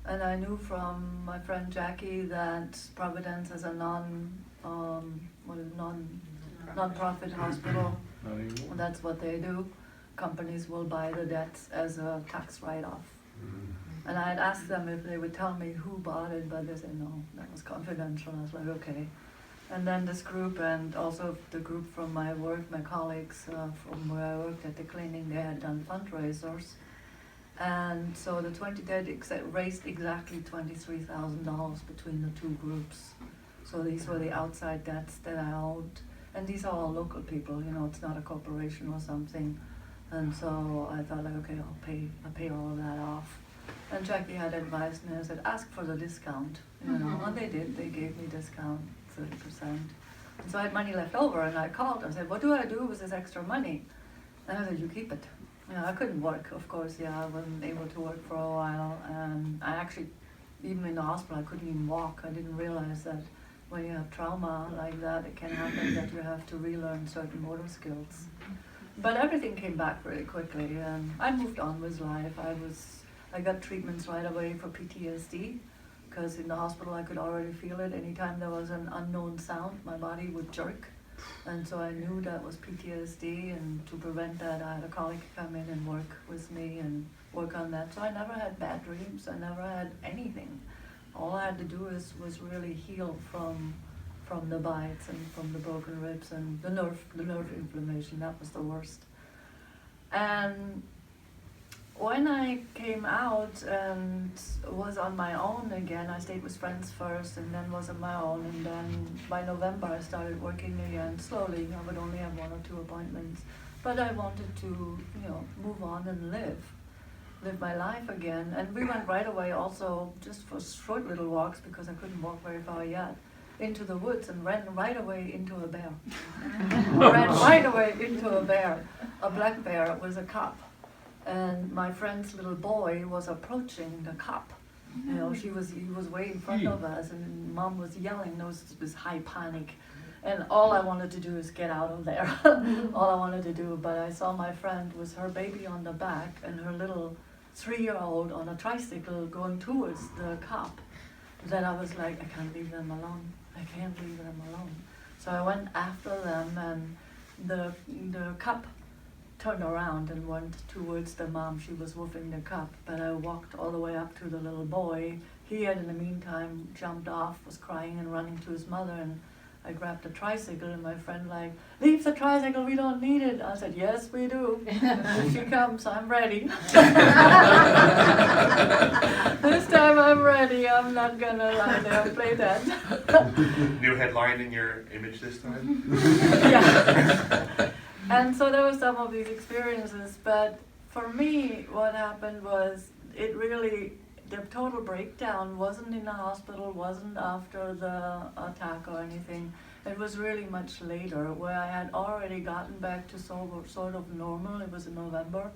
And I knew from my friend Jackie that Providence is a non-profit hospital. That's what they do. Companies will buy the debts as a tax write-off. And I had asked them if they would tell me who bought it, but they said no, that was confidential. I was like, okay. And then this group, and also the group from my work, my colleagues from where I worked at the clinic, they had done fundraisers. And so they raised exactly $23,000 between the two groups. So these were the outside debts that I owed. And these are all local people, it's not a corporation or something. And so I thought, like, okay, I'll pay all of that off. And Jackie had advised me, I said, ask for the discount, And they did, they gave me discount, 30%. And so I had money left over, and I called, I said, what do I do with this extra money? And I said, you keep it. I couldn't work, of course, I wasn't able to work for a while. And I actually, even in the hospital, I couldn't even walk. I didn't realize that when you have trauma like that, it can happen that you have to relearn certain motor skills. But everything came back really quickly, and I moved on with life. I got treatments right away for PTSD, because in the hospital I could already feel it. Anytime there was an unknown sound, my body would jerk. And so I knew that was PTSD, and to prevent that, I had a colleague come in and work with me and work on that. So I never had bad dreams, I never had anything. All I had to do was really heal from the bites and from the broken ribs and the nerve inflammation. That was the worst. And when I came out and was on my own again, I stayed with friends first and then was on my own, and then by November I started working again slowly. I would only have 1 or 2 appointments, but I wanted to, move on and live my life again. And we went right away also, just for short little walks because I couldn't walk very far yet, into the woods, and ran right away into a bear. Ran right away into a bear, a black bear with a cub. And my friend's little boy was approaching the cop. He was way in front of us, and Mom was yelling. There was this high panic, and all I wanted to do is get out of there. All I wanted to do. But I saw my friend with her baby on the back and her little 3-year-old on a tricycle going towards the cop. Then I was like, I can't leave them alone. I can't leave them alone. So I went after them, and the cop turned around and went towards the mom. She was woofing the cub, but I walked all the way up to the little boy. He had in the meantime jumped off, was crying and running to his mother, and I grabbed the tricycle, and my friend like, leave the tricycle, we don't need it. I said, yes, we do. If she comes, I'm ready. This time I'm ready. I'm not gonna lie there and play that.
New headline in your image this time?
Yeah. And so there were some of these experiences, but for me, what happened was the total breakdown wasn't in the hospital, wasn't after the attack or anything. It was really much later, where I had already gotten back to sort of normal. It was in November.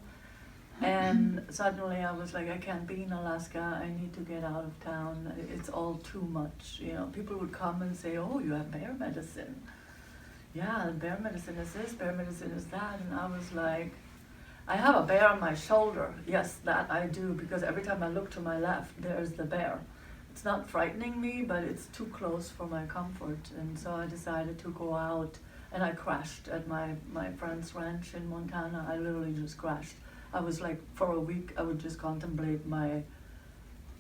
And suddenly I was like, I can't be in Alaska, I need to get out of town. It's all too much. People would come and say, oh, you have bear medicine. Yeah, bear medicine is this, bear medicine is that. And I was like, I have a bear on my shoulder. Yes, that I do, because every time I look to my left, there's the bear. It's not frightening me, but it's too close for my comfort. And so I decided to go out, and I crashed at my friend's ranch in Montana. I literally just crashed. I was like, for a week, I would just contemplate my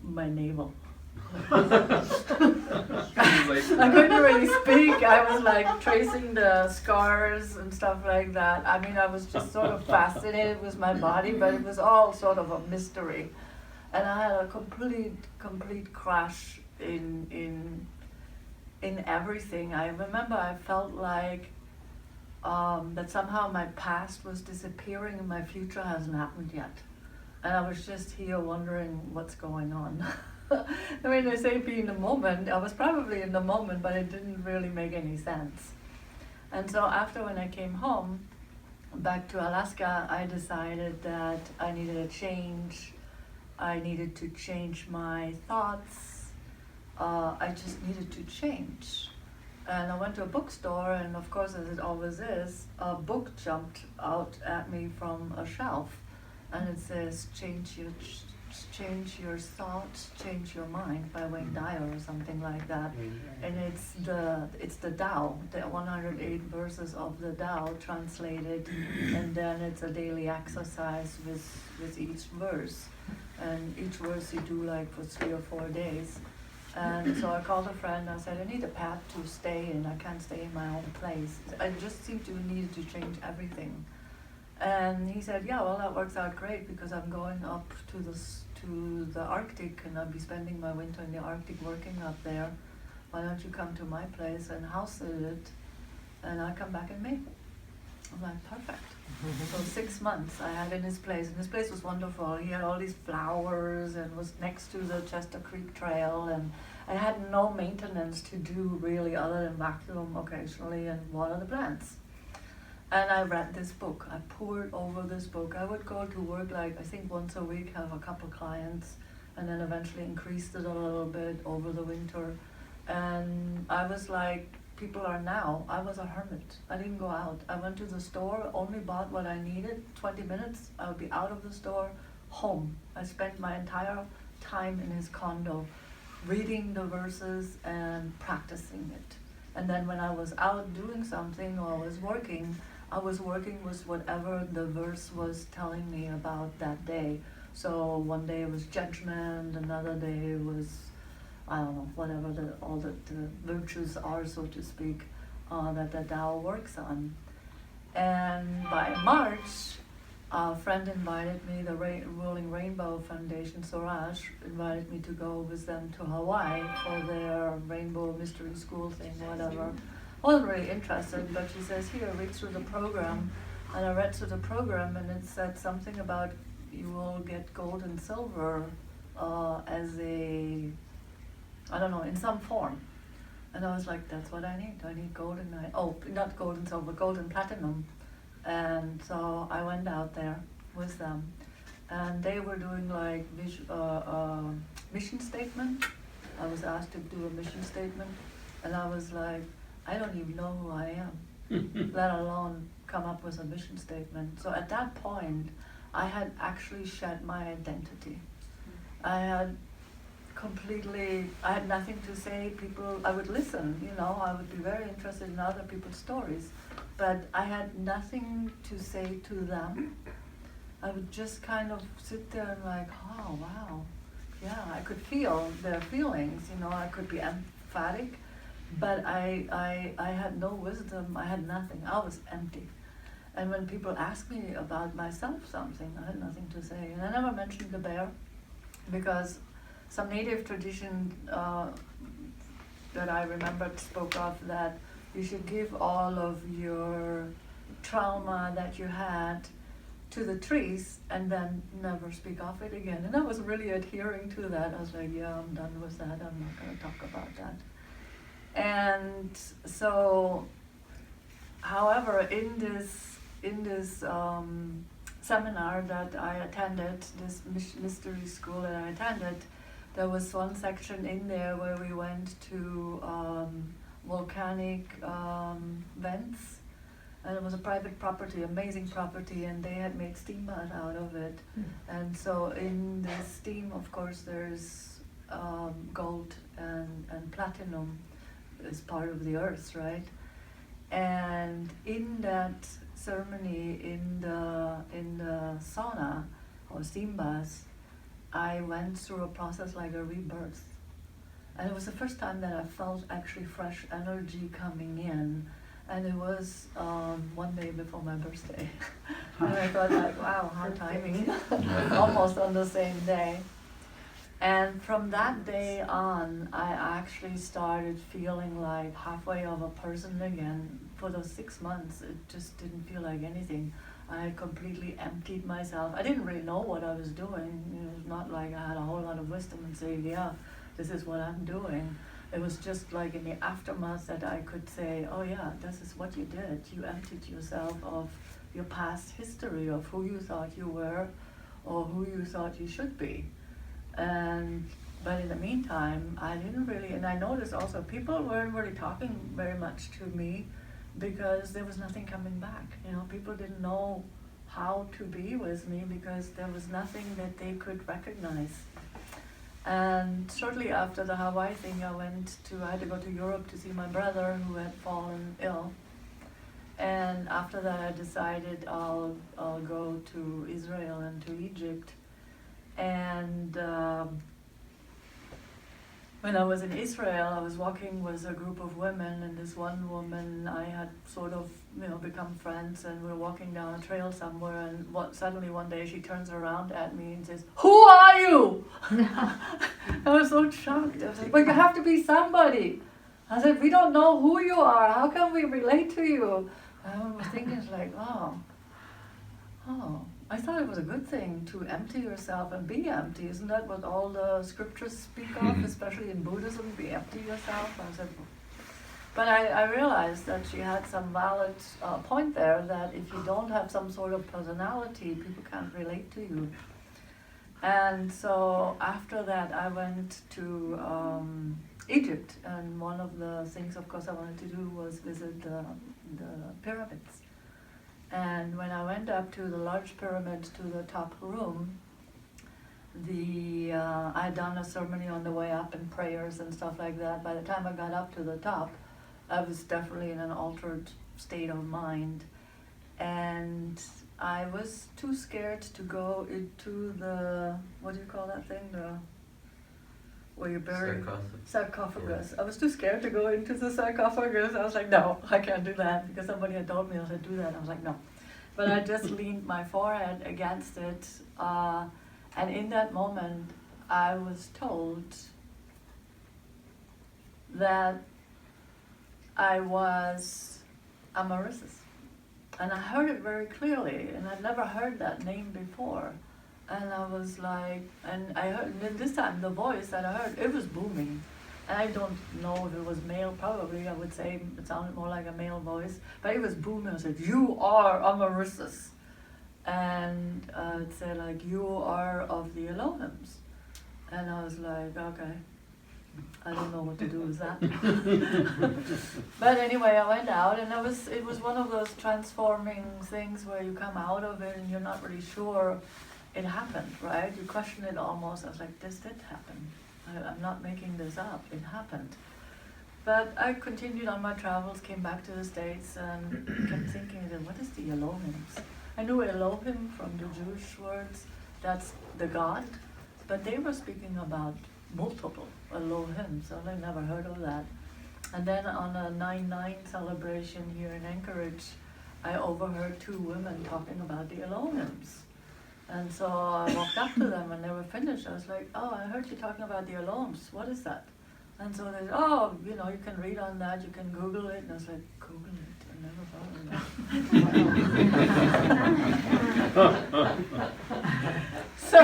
navel. I couldn't really speak. I was like tracing the scars and stuff like that. I mean, I was just sort of fascinated with my body, but it was all sort of a mystery. And I had a complete crash in everything. I remember I felt like that somehow my past was disappearing and my future hasn't happened yet. And I was just here wondering what's going on. I mean, they say be in the moment. I was probably in the moment, but it didn't really make any sense. And so after, when I came home, back to Alaska, I decided that I needed a change. I needed to change my thoughts. I just needed to change. And I went to a bookstore, and of course, as it always is, a book jumped out at me from a shelf. And it says, change your thoughts, change your mind, by Wayne Dyer or something like that. And it's the Tao, the 108 verses of the Tao translated, and then it's a daily exercise with each verse. And each verse you do like for 3 or 4 days. And so I called a friend, I said, I need a path to stay in. I can't stay in my own place. I just seem to need to change everything. And he said, yeah, well, that works out great, because I'm going up to the Arctic, and I'll be spending my winter in the Arctic working up there. Why don't you come to my place and house sit it, and I'll come back in May. I'm like, perfect. So 6 months I had in his place, and his place was wonderful. He had all these flowers and was next to the Chester Creek Trail, and I had no maintenance to do really other than vacuum occasionally and water the plants. And I read this book. I poured over this book. I would go to work I think once a week, have a couple clients, and then eventually increased it a little bit over the winter. And I was like people are now. I was a hermit. I didn't go out. I went to the store, only bought what I needed. 20 minutes, I would be out of the store, home. I spent my entire time in his condo reading the verses and practicing it. And then when I was out doing something or I was working with whatever the verse was telling me about that day. So one day it was judgment, another day it was, I don't know, whatever all the virtues are, so to speak, that the Tao works on. And by March, a friend invited me, the Rolling Rainbow Foundation, Suraj, invited me to go with them to Hawaii for their Rainbow Mystery School thing, whatever. I wasn't really interested, but she says, here, read through the program. And I read through the program, and it said something about you will get gold and silver as a, I don't know, in some form. And I was like, that's what I need. I need gold and not gold and silver, gold and platinum. And so I went out there with them, and they were doing like mission statement. I was asked to do a mission statement, and I was like, I don't even know who I am, let alone come up with a mission statement. So at that point, I had actually shed my identity. I had nothing to say. I would listen, I would be very interested in other people's stories, but I had nothing to say to them. I would just kind of sit there and like, oh, wow. Yeah, I could feel their feelings, I could be emphatic, but I had no wisdom, I had nothing, I was empty. And when people asked me about myself something, I had nothing to say. And I never mentioned the bear, because some native tradition that I remembered spoke of that you should give all of your trauma that you had to the trees and then never speak of it again. And I was really adhering to that. I was like, yeah, I'm done with that. I'm not going to talk about that. And so, however, in this seminar that I attended, this mystery school that I attended, there was one section in there where we went to volcanic vents, and it was a private property, amazing property, and they had made steam bath out of it. And so in the steam, of course, there's gold and platinum as part of the earth, right? And in that ceremony, in the sauna or steam bath, I went through a process like a rebirth. And it was the first time that I felt actually fresh energy coming in. And it was one day before my birthday. And I thought like, wow, how timing, almost on the same day. And from that day on, I actually started feeling like halfway of a person again. For those 6 months, it just didn't feel like anything. I had completely emptied myself. I didn't really know what I was doing. It was not like I had a whole lot of wisdom and say, yeah, this is what I'm doing. It was just like in the aftermath that I could say, oh yeah, this is what you did. You emptied yourself of your past history, of who you thought you were or who you thought you should be. But in the meantime, I didn't really, and I noticed also people weren't really talking very much to me because there was nothing coming back. People didn't know how to be with me because there was nothing that they could recognize. And shortly after the Hawaii thing, I had to go to Europe to see my brother who had fallen ill. And after that, I decided I'll go to Israel and to Egypt. And when I was in Israel, I was walking with a group of women, and this one woman I had sort of, become friends, and we were walking down a trail somewhere, and suddenly one day she turns around at me and says, "Who are you?" I was so shocked. I was like, "But you have to be somebody." I said, "We don't know who you are. How can we relate to you?" And I was thinking, it's like, oh. I thought it was a good thing to empty yourself and be empty. Isn't that what all the scriptures speak of, especially in Buddhism, be empty yourself? I said, but I realized that she had some valid point there, that if you don't have some sort of personality, people can't relate to you. And so after that, I went to Egypt, and one of the things, of course, I wanted to do was visit the pyramids. And when I went up to the large pyramid, to the top room, I had done a ceremony on the way up and prayers and stuff like that. By the time I got up to the top, I was definitely in an altered state of mind. And I was too scared to go into the, what do you call that thing? Where you bury sarcophagus. Yeah. I was too scared to go into the sarcophagus. I was like, no, I can't do that, because somebody had told me I should do that. I was like, no. but I just leaned my forehead against it. And in that moment, I was told that I was Amerissis. And I heard it very clearly, and I'd never heard that name before. And I was like, and I heard, and this time the voice that I heard, it was booming. And I don't know if it was male, probably, I would say it sounded more like a male voice, but it was booming. I said, "You are Amerissis." And it said like, "You are of the Elohims." And I was like, okay, I don't know what to do with that. But anyway, I went out, and it was one of those transforming things where you come out of it and you're not really sure it happened, right? You question it almost. I was like, this did happen. I'm not making this up. It happened. But I continued on my travels, came back to the States, and kept thinking, what is the Elohims? I knew Elohim from the Jewish words, that's the God, but they were speaking about multiple Elohim, so I never heard of that. And then on a 9/9 celebration here in Anchorage, I overheard two women talking about the Elohims. And so I walked up to them and they were finished. I was like, "Oh, I heard you talking about the Elohims. What is that?" And so they said, "Oh, you can read on that, you can Google it." And I was like, "Google it? I never thought of that." So,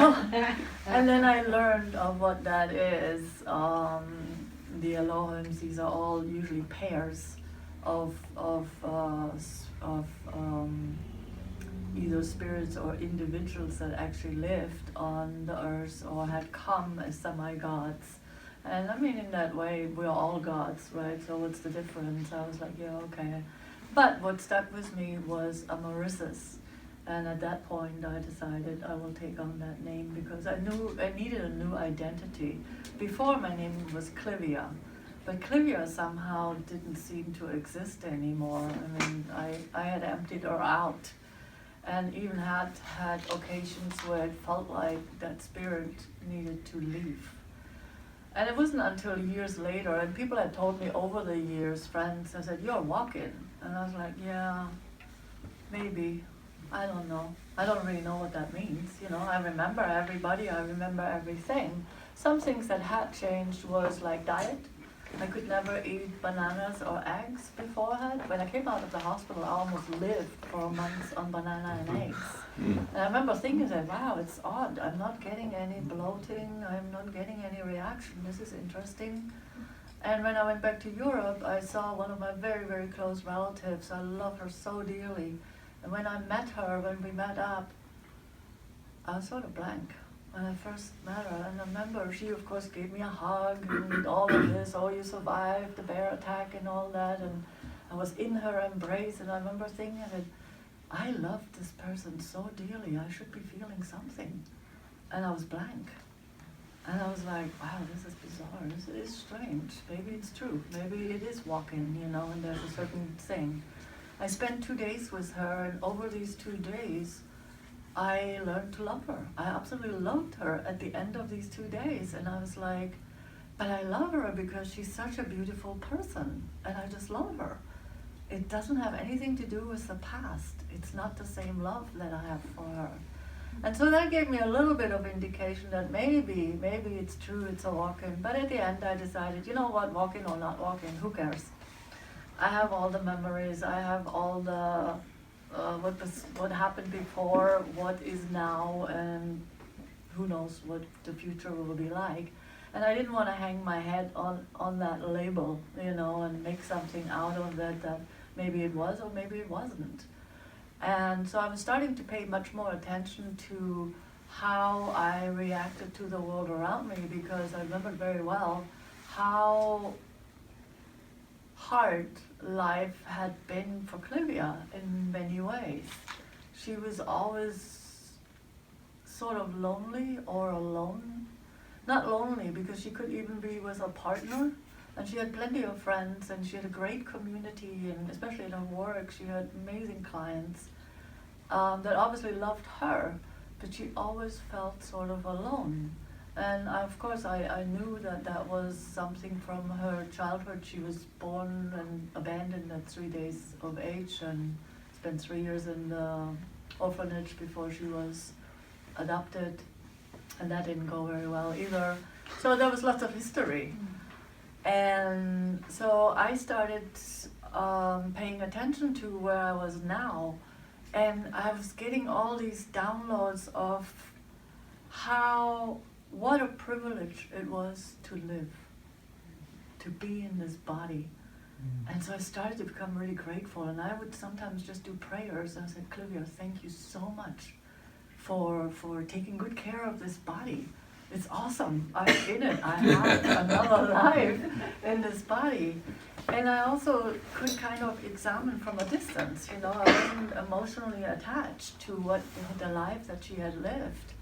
and then I learned of what that is. The Elohims, these are all usually pairs of either spirits or individuals that actually lived on the earth or had come as semi-gods. And I mean, in that way, we're all gods, right? So what's the difference? I was like, yeah, okay. But what stuck with me was Amerissis. And at that point, I decided I will take on that name because I knew I needed a new identity. Before, my name was Clivia, but Clivia somehow didn't seem to exist anymore. I mean, I had emptied her out, and even had occasions where it felt like that spirit needed to leave. And it wasn't until years later, and people had told me over the years, friends, I said, "You're walking." And I was like, yeah, maybe. I don't know. I don't really know what that means. I remember everybody, I remember everything. Some things that had changed was like diet. I could never eat bananas or eggs beforehand. When I came out of the hospital, I almost lived for months on banana and eggs. And I remember thinking that, wow, it's odd. I'm not getting any bloating. I'm not getting any reaction. This is interesting. And when I went back to Europe, I saw one of my very, very close relatives. I love her so dearly. And when I met her, when we met up, I was sort of blank when I first met her. And I remember she, of course, gave me a hug and all of this. "Oh, you survived the bear attack and all that." And I was in her embrace. And I remember thinking that I love this person so dearly. I should be feeling something. And I was blank. And I was like, wow, this is bizarre. This is strange. Maybe it's true. Maybe it is walking, and there's a certain thing. I spent 2 days with her, and over these 2 days, I learned to love her. I absolutely loved her at the end of these 2 days. And I was like, but I love her because she's such a beautiful person, and I just love her. It doesn't have anything to do with the past. It's not the same love that I have for her. And so that gave me a little bit of indication that maybe it's true, it's a walk-in. But at the end, I decided, you know what, walk-in or not walk-in, who cares? I have all the memories. I have all the what happened before, what is now, and who knows what the future will be like. And I didn't want to hang my head on that label, and make something out of it that maybe it was or maybe it wasn't. And so I was starting to pay much more attention to how I reacted to the world around me, because I remembered very well how hard life had been for Clivia in many ways. She was always sort of lonely or alone. Not lonely, because she could even be with a partner, and she had plenty of friends, and she had a great community, and especially in her work, she had amazing clients that obviously loved her, but she always felt sort of alone. And of course, I knew that was something from her childhood. She was born and abandoned at 3 days of age and spent 3 years in the orphanage before she was adopted, and that didn't go very well either. So there was lots of history. And so I started paying attention to where I was now, and I was getting all these downloads of what a privilege it was to live, to be in this body. And so I started to become really grateful, and I would sometimes just do prayers. I said, Clivia, thank you so much for taking good care of this body. It's awesome. I'm in it. I have another life in this body. And I also could kind of examine from a distance, I wasn't emotionally attached to the life that she had lived,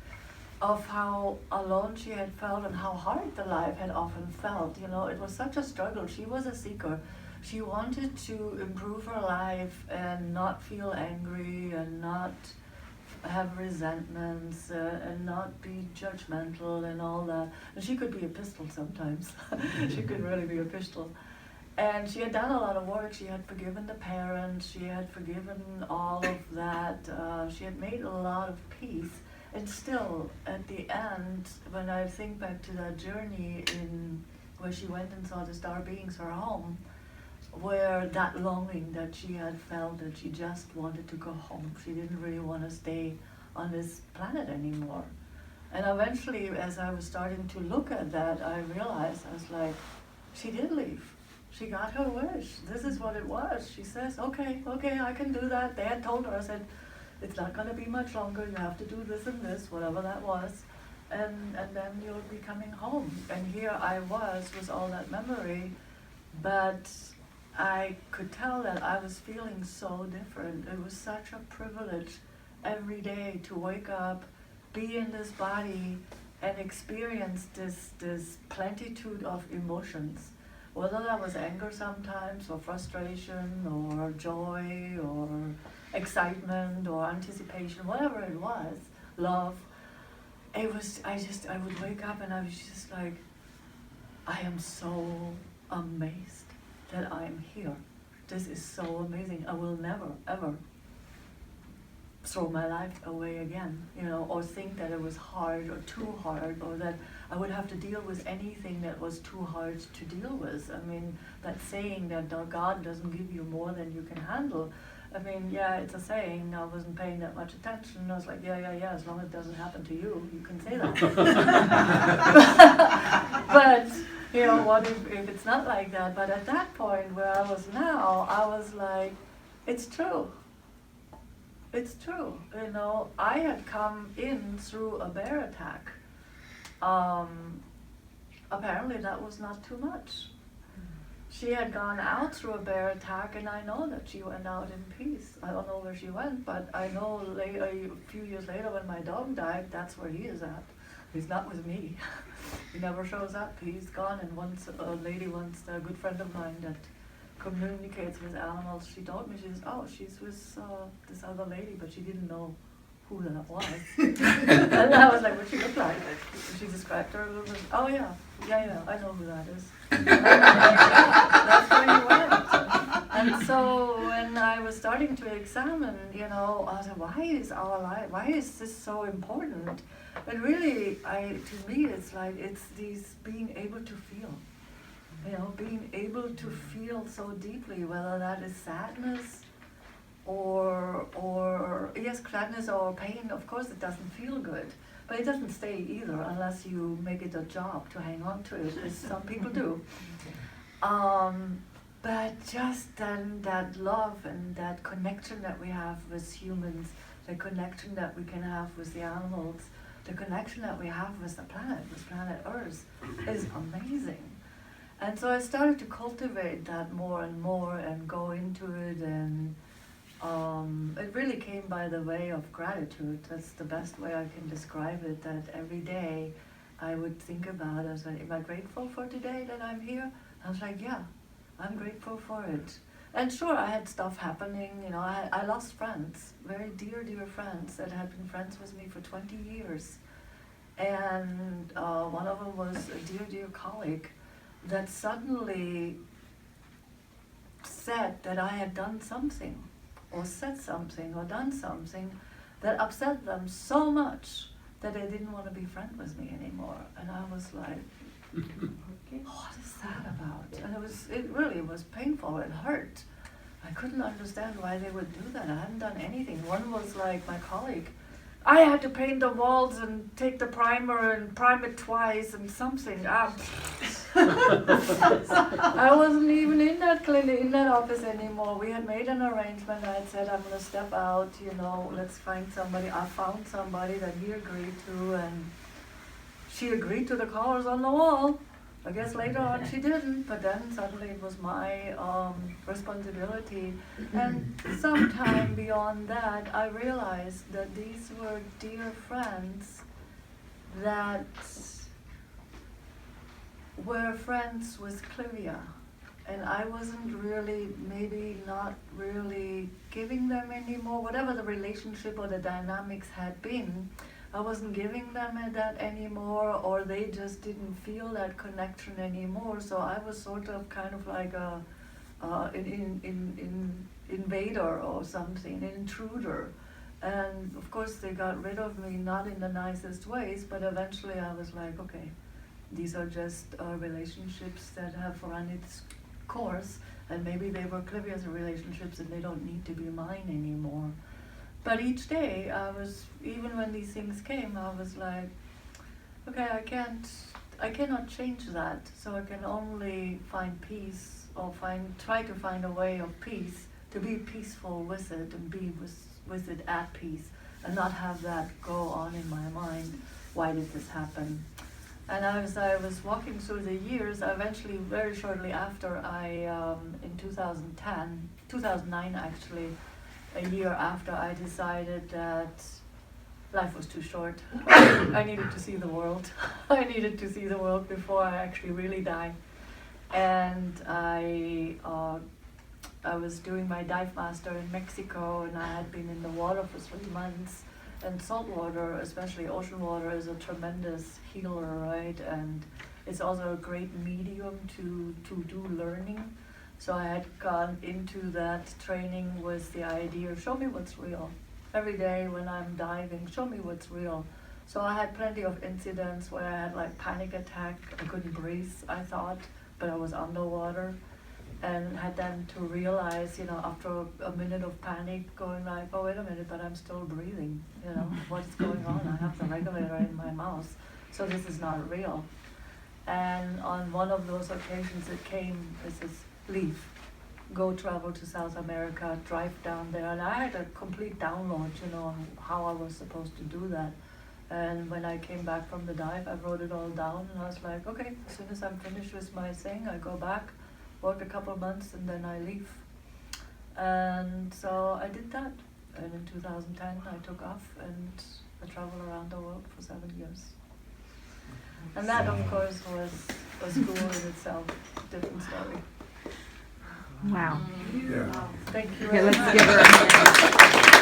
of how alone she had felt and how hard the life had often felt. It was such a struggle. She was a seeker. She wanted to improve her life and not feel angry and not have resentments and not be judgmental and all that. And she could be a pistol sometimes. She could really be a pistol. And she had done a lot of work. She had forgiven the parents. She had forgiven all of that. She had made a lot of peace. And still, at the end, when I think back to that journey where she went and saw the star beings, her home, where that longing that she had felt, that she just wanted to go home. She didn't really want to stay on this planet anymore. And eventually, as I was starting to look at that, I realized, I was like, she did leave. She got her wish. This is what it was. She says, okay, I can do that. They had told her, I said, it's not going to be much longer. You have to do this and this, whatever that was. And then you'll be coming home. And here I was with all that memory, but I could tell that I was feeling so different. It was such a privilege every day to wake up, be in this body, and experience this plenitude of emotions. Whether that was anger sometimes, or frustration, or joy, or excitement, or anticipation, whatever it was, love. I would wake up and I was just like, I am so amazed that I'm here. This is so amazing. I will never, ever throw my life away again, or think that it was hard or too hard, or that I would have to deal with anything that was too hard to deal with. I mean, that saying that God doesn't give you more than you can handle. I mean, yeah, it's a saying. I wasn't paying that much attention. I was like, yeah, as long as it doesn't happen to you, you can say that. But, what if it's not like that? But at that point where I was now, I was like, it's true. It's true. I had come in through a bear attack. Apparently that was not too much. She had gone out through a bear attack, and I know that she went out in peace. I don't know where she went, but I know a few years later when my dog died, that's where he is at. He's not with me. He never shows up. He's gone. And once a lady, a good friend of mine that communicates with animals, she told me, she says, oh, she's with this other lady, but she didn't know who that was. And I was like, what'd she look like? She described her a little bit. Oh yeah, I know who that is. That's where you went. And so when I was starting to examine, I was like, why is our life, why is this so important? And really, to me, it's these being able to feel. Being able to feel so deeply, whether that is sadness or yes, sadness or pain. Of course, it doesn't feel good, but it doesn't stay either unless you make it a job to hang on to it, as some people do. But just then that love and that connection that we have with humans, the connection that we can have with the animals, the connection that we have with planet Earth, is amazing. And so I started to cultivate that more and more and go into it, and it really came by the way of gratitude. That's the best way I can describe it, that every day I would think about, I was like, am I grateful for today that I'm here? I was like, yeah, I'm grateful for it. And sure, I had stuff happening, I lost friends, very dear friends that had been friends with me for 20 years. And one of them was a dear colleague that suddenly said that I had done something or said something or done something that upset them so much that they didn't want to be friends with me anymore. And I was like, what is that about? And it really was painful, it hurt. I couldn't understand why they would do that. I hadn't done anything. One was like my colleague. I had to paint the walls and take the primer and prime it twice and something. I wasn't even in that clinic, in that office anymore. We had made an arrangement. I had said, I'm going to step out, let's find somebody. I found somebody that he agreed to, and she agreed to the colors on the wall. I guess later on she didn't, but then suddenly it was my responsibility. And sometime beyond that, I realized that these were dear friends that were friends with Clivia. And I wasn't really, maybe not really giving them anymore, whatever the relationship or the dynamics had been. I wasn't giving them that anymore, or they just didn't feel that connection anymore. So I was sort of kind of like an invader or something, an intruder. And of course they got rid of me, not in the nicest ways, but eventually I was like, okay, these are just relationships that have run its course, and maybe they were Clivia's relationships and they don't need to be mine anymore. But each day even when these things came, I was like, okay, I cannot change that. So I can only find peace, or try to find a way of peace, to be peaceful with it and be with it at peace, and not have that go on in my mind. Why did this happen? And as I was walking through the years, eventually, very shortly after, in 2009 actually, a year after, I decided that life was too short. I needed to see the world. I needed to see the world before I actually really die. And I was doing my dive master in Mexico, and I had been in the water for 3 months. And salt water, especially ocean water, is a tremendous healer, right? And it's also a great medium to do learning. So I had gone into that training with the idea of show me what's real. Every day when I'm diving, show me what's real. So I had plenty of incidents where I had like panic attack. I couldn't breathe, I thought, but I was underwater. And had then to realize, after a minute of panic, going like, oh, wait a minute, but I'm still breathing. What's going on? I have the regulator in my mouth. So this is not real. And on one of those occasions it came, this is leave, go travel to South America, drive down there. And I had a complete download, on how I was supposed to do that. And when I came back from the dive, I wrote it all down, and I was like, okay, as soon as I'm finished with my thing, I go back, work a couple of months, and then I leave. And so I did that. And in 2010, I took off, and I traveled around the world for 7 years. And that, of course, was cool in itself, different story.
Wow.
Yeah.
Thank you
Okay,
very
let's
much.
give her a hand.